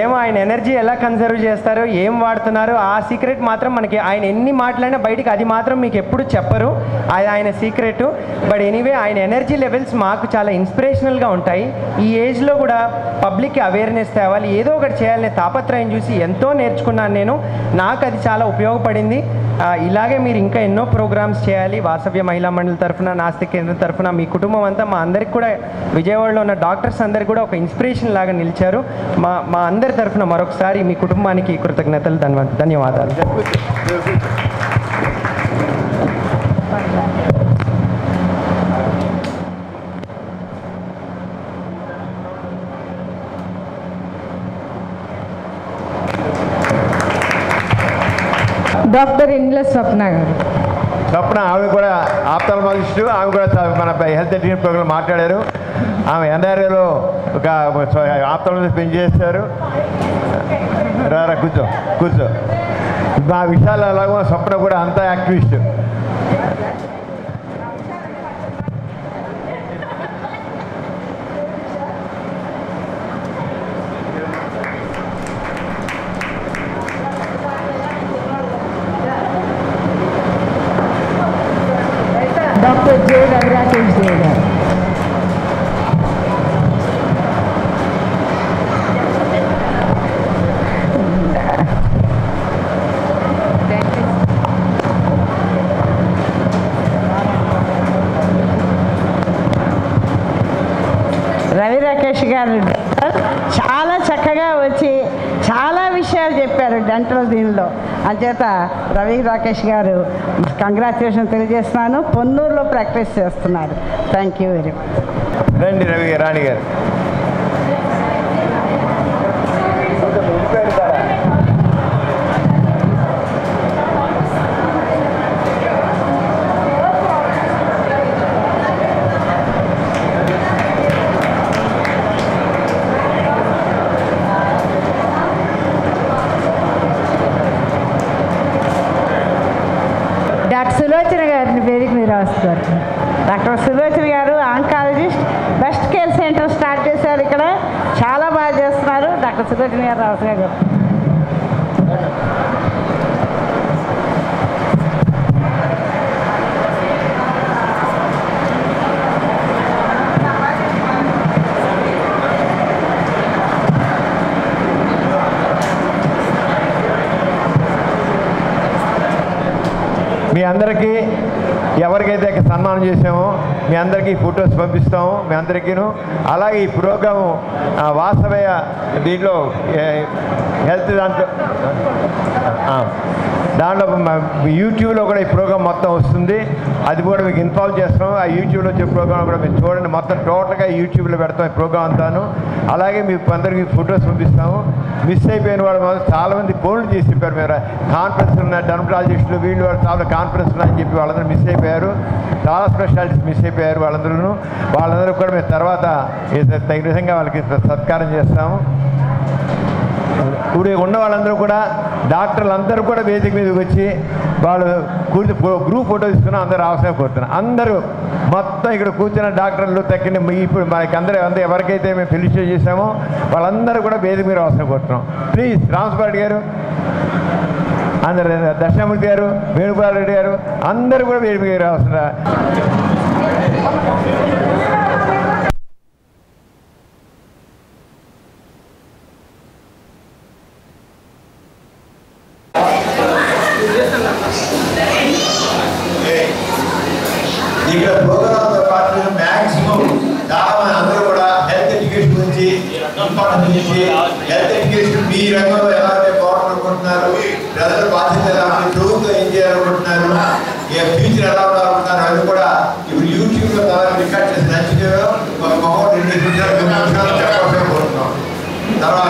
[SPEAKER 14] ఏమో ఆయన ఎనర్జీ ఎలా కన్సర్వ్ చేస్తారో, ఏం వాడుతున్నారో ఆ సీక్రెట్ మాత్రం మనకి ఆయన ఎన్ని మాట్లాడినా బయటికి అది మాత్రం మీకు ఎప్పుడు చెప్పరు, అది ఆయన సీక్రెట్. బట్ ఎనీవే ఆయన ఎనర్జీ లెవెల్స్ మాకు చాలా ఇన్స్పిరేషనల్గా ఉంటాయి. ఈ ఏజ్లో కూడా పబ్లిక్కి అవేర్నెస్ తేవాలి, ఏదో ఒకటి చేయాలనే తాపత్రయం చూసి ఎంతో నేర్చుకున్నాను నేను. నాకు అది చాలా ఉపయోగపడింది. ఇలాగే మీరు ఇంకా ఎన్నో ప్రోగ్రామ్స్ చేయాలి. వాసవ్య మహిళా మండలి తరఫున, నాస్తిక్ కేంద్రం తరఫున, మీ కుటుంబం అంతా మా అందరికి కూడా, విజయవాడలో ఉన్న డాక్టర్స్ అందరికి కూడా ఒక ఇన్స్పిరేషన్ లాగా నిలిచారు. మా అందరి తరఫున మరొకసారి మీ కుటుంబానికి కృతజ్ఞతలు, ధన్యవాదాలు.
[SPEAKER 4] డాక్టర్ ఇండ్ల స్వప్న గారు.
[SPEAKER 3] స్వప్న ఆమె కూడా ఆప్థాల్మాలజిస్టు, ఆమె కూడా మన హెల్త్ ఎడ్యుకేషన్ ప్రోగ్రాం మాట్లాడారు. ఆమె ఎన్ఆర్ఏలో ఒక ఆప్థాల్మాలజిస్ట్ పనిచేస్తారు. రారా కూర్చో. మా విషయాలు అలాగో స్వప్న కూడా అంతా యాక్టివిస్ట్.
[SPEAKER 4] డాక్టర్ జే రవిరాకేష్ దేవ్ గారు.
[SPEAKER 6] రవి రాకేష్ గారు చాలా చక్కగా వచ్చి చాలా విషయాలు చెప్పారు డెంటల్ దీనిలో. అంచేత రవి రాకేష్ గారు కంగ్రాచులేషన్ తెలియజేస్తున్నాను. పొన్నూరులో ప్రాక్టీస్ చేస్తున్నారు. Thank you very much.
[SPEAKER 3] రండి రాణి గారు.
[SPEAKER 4] డాక్టర్ సులోచన గారిని వేదిక మీద వస్తారు.
[SPEAKER 6] డాక్టర్ సులోచన గారు oncologist, best care centre start చేశారు ఇక్కడ. చాలా బాగా చేస్తున్నారు డాక్టర్ సులోచన గారు. రావు గారు
[SPEAKER 3] మీ అందరికీ ఎవరికైతే సన్మానం చేసామో మీ అందరికీ ఫొటోస్ పంపిస్తాము మీ అందరికీను. అలాగే ఈ ప్రోగ్రాము వాసవయ్య దీంట్లో హెల్త్ దాంట్లో యూట్యూబ్లో కూడా ఈ ప్రోగ్రామ్ మొత్తం వస్తుంది. అది కూడా మీకు ఇన్ఫార్మ్ చేస్తాం. ఆ యూట్యూబ్లో వచ్చే ప్రోగ్రామ్ కూడా మీరు చూడండి. మొత్తం టోటల్గా యూట్యూబ్లో పెడతాం ఈ ప్రోగ్రామ్ అంతాను. అలాగే మీకు అందరికీ ఫొటోస్ పంపిస్తాము. మిస్ అయిపోయిన వాళ్ళు మాత్రం చాలామంది ఫోన్లు చేసి చెప్పారు, మీరు కాన్ఫరెన్స్ ఉన్న డర్మటాలజిస్టులు వీళ్ళు వాళ్ళు చాలా కాన్ఫరెన్స్ ఉన్నాయని చెప్పి వాళ్ళందరూ మిస్ అయిపోయారు. చాలా స్పెషాలిటీస్ మిస్ అయిపోయారు వాళ్ళందరూ కూడా మేము తర్వాత తగిన విధంగా వాళ్ళకి సత్కారం చేస్తాము. ఇప్పుడు ఉన్న వాళ్ళందరూ కూడా డాక్టర్లు అందరూ కూడా వేదిక మీదకి వచ్చి వాళ్ళు గ్రూప్ ఫోటో తీసుకుని అందరూ అవసరం కోరుతున్నారు. అందరూ మొత్తం ఇక్కడ కూర్చున్న డాక్టర్లు తగ్గిన ఇప్పుడు మనకి అందరూ ఎవరికైతే మేము ఫెలిసిటేట్ చేసామో వాళ్ళందరూ కూడా వేదిక మీద అవసరం కోరుతున్నాం. ప్లీజ్ రామసుబ్బారెడ్డి గారు, అందరు దర్శనమూర్తి గారు, వేణుగోపాల్ రెడ్డి గారు అందరూ కూడా వేదిక మీద అవసరం.
[SPEAKER 1] ఇక్కడ ప్రోగ్రాంతో పాటు మ్యాక్సిమం చాలా మంది అందరూ కూడా హెల్త్ ఎడ్యుకేషన్ గురించి ఇంపార్టెన్స్ గురించి హెల్త్ ఎడ్యుకేషన్ మీ రంగంలో ఎలా పోవాలనుకుంటున్నారు, ప్రజల బాధ్యత ఎలా ఉంది, ప్రభుత్వం ఏం చేయాలనుకుంటున్నారు, ఫ్యూచర్ ఎలా ఉండాలనుకుంటున్నారు అది కూడా ఇప్పుడు యూట్యూబ్లో చాలా రికార్డ్ చేసి నచ్చితే ఒక 2 నిమిషాలు చెప్పాల్సి కోరుతున్నాం. తర్వాత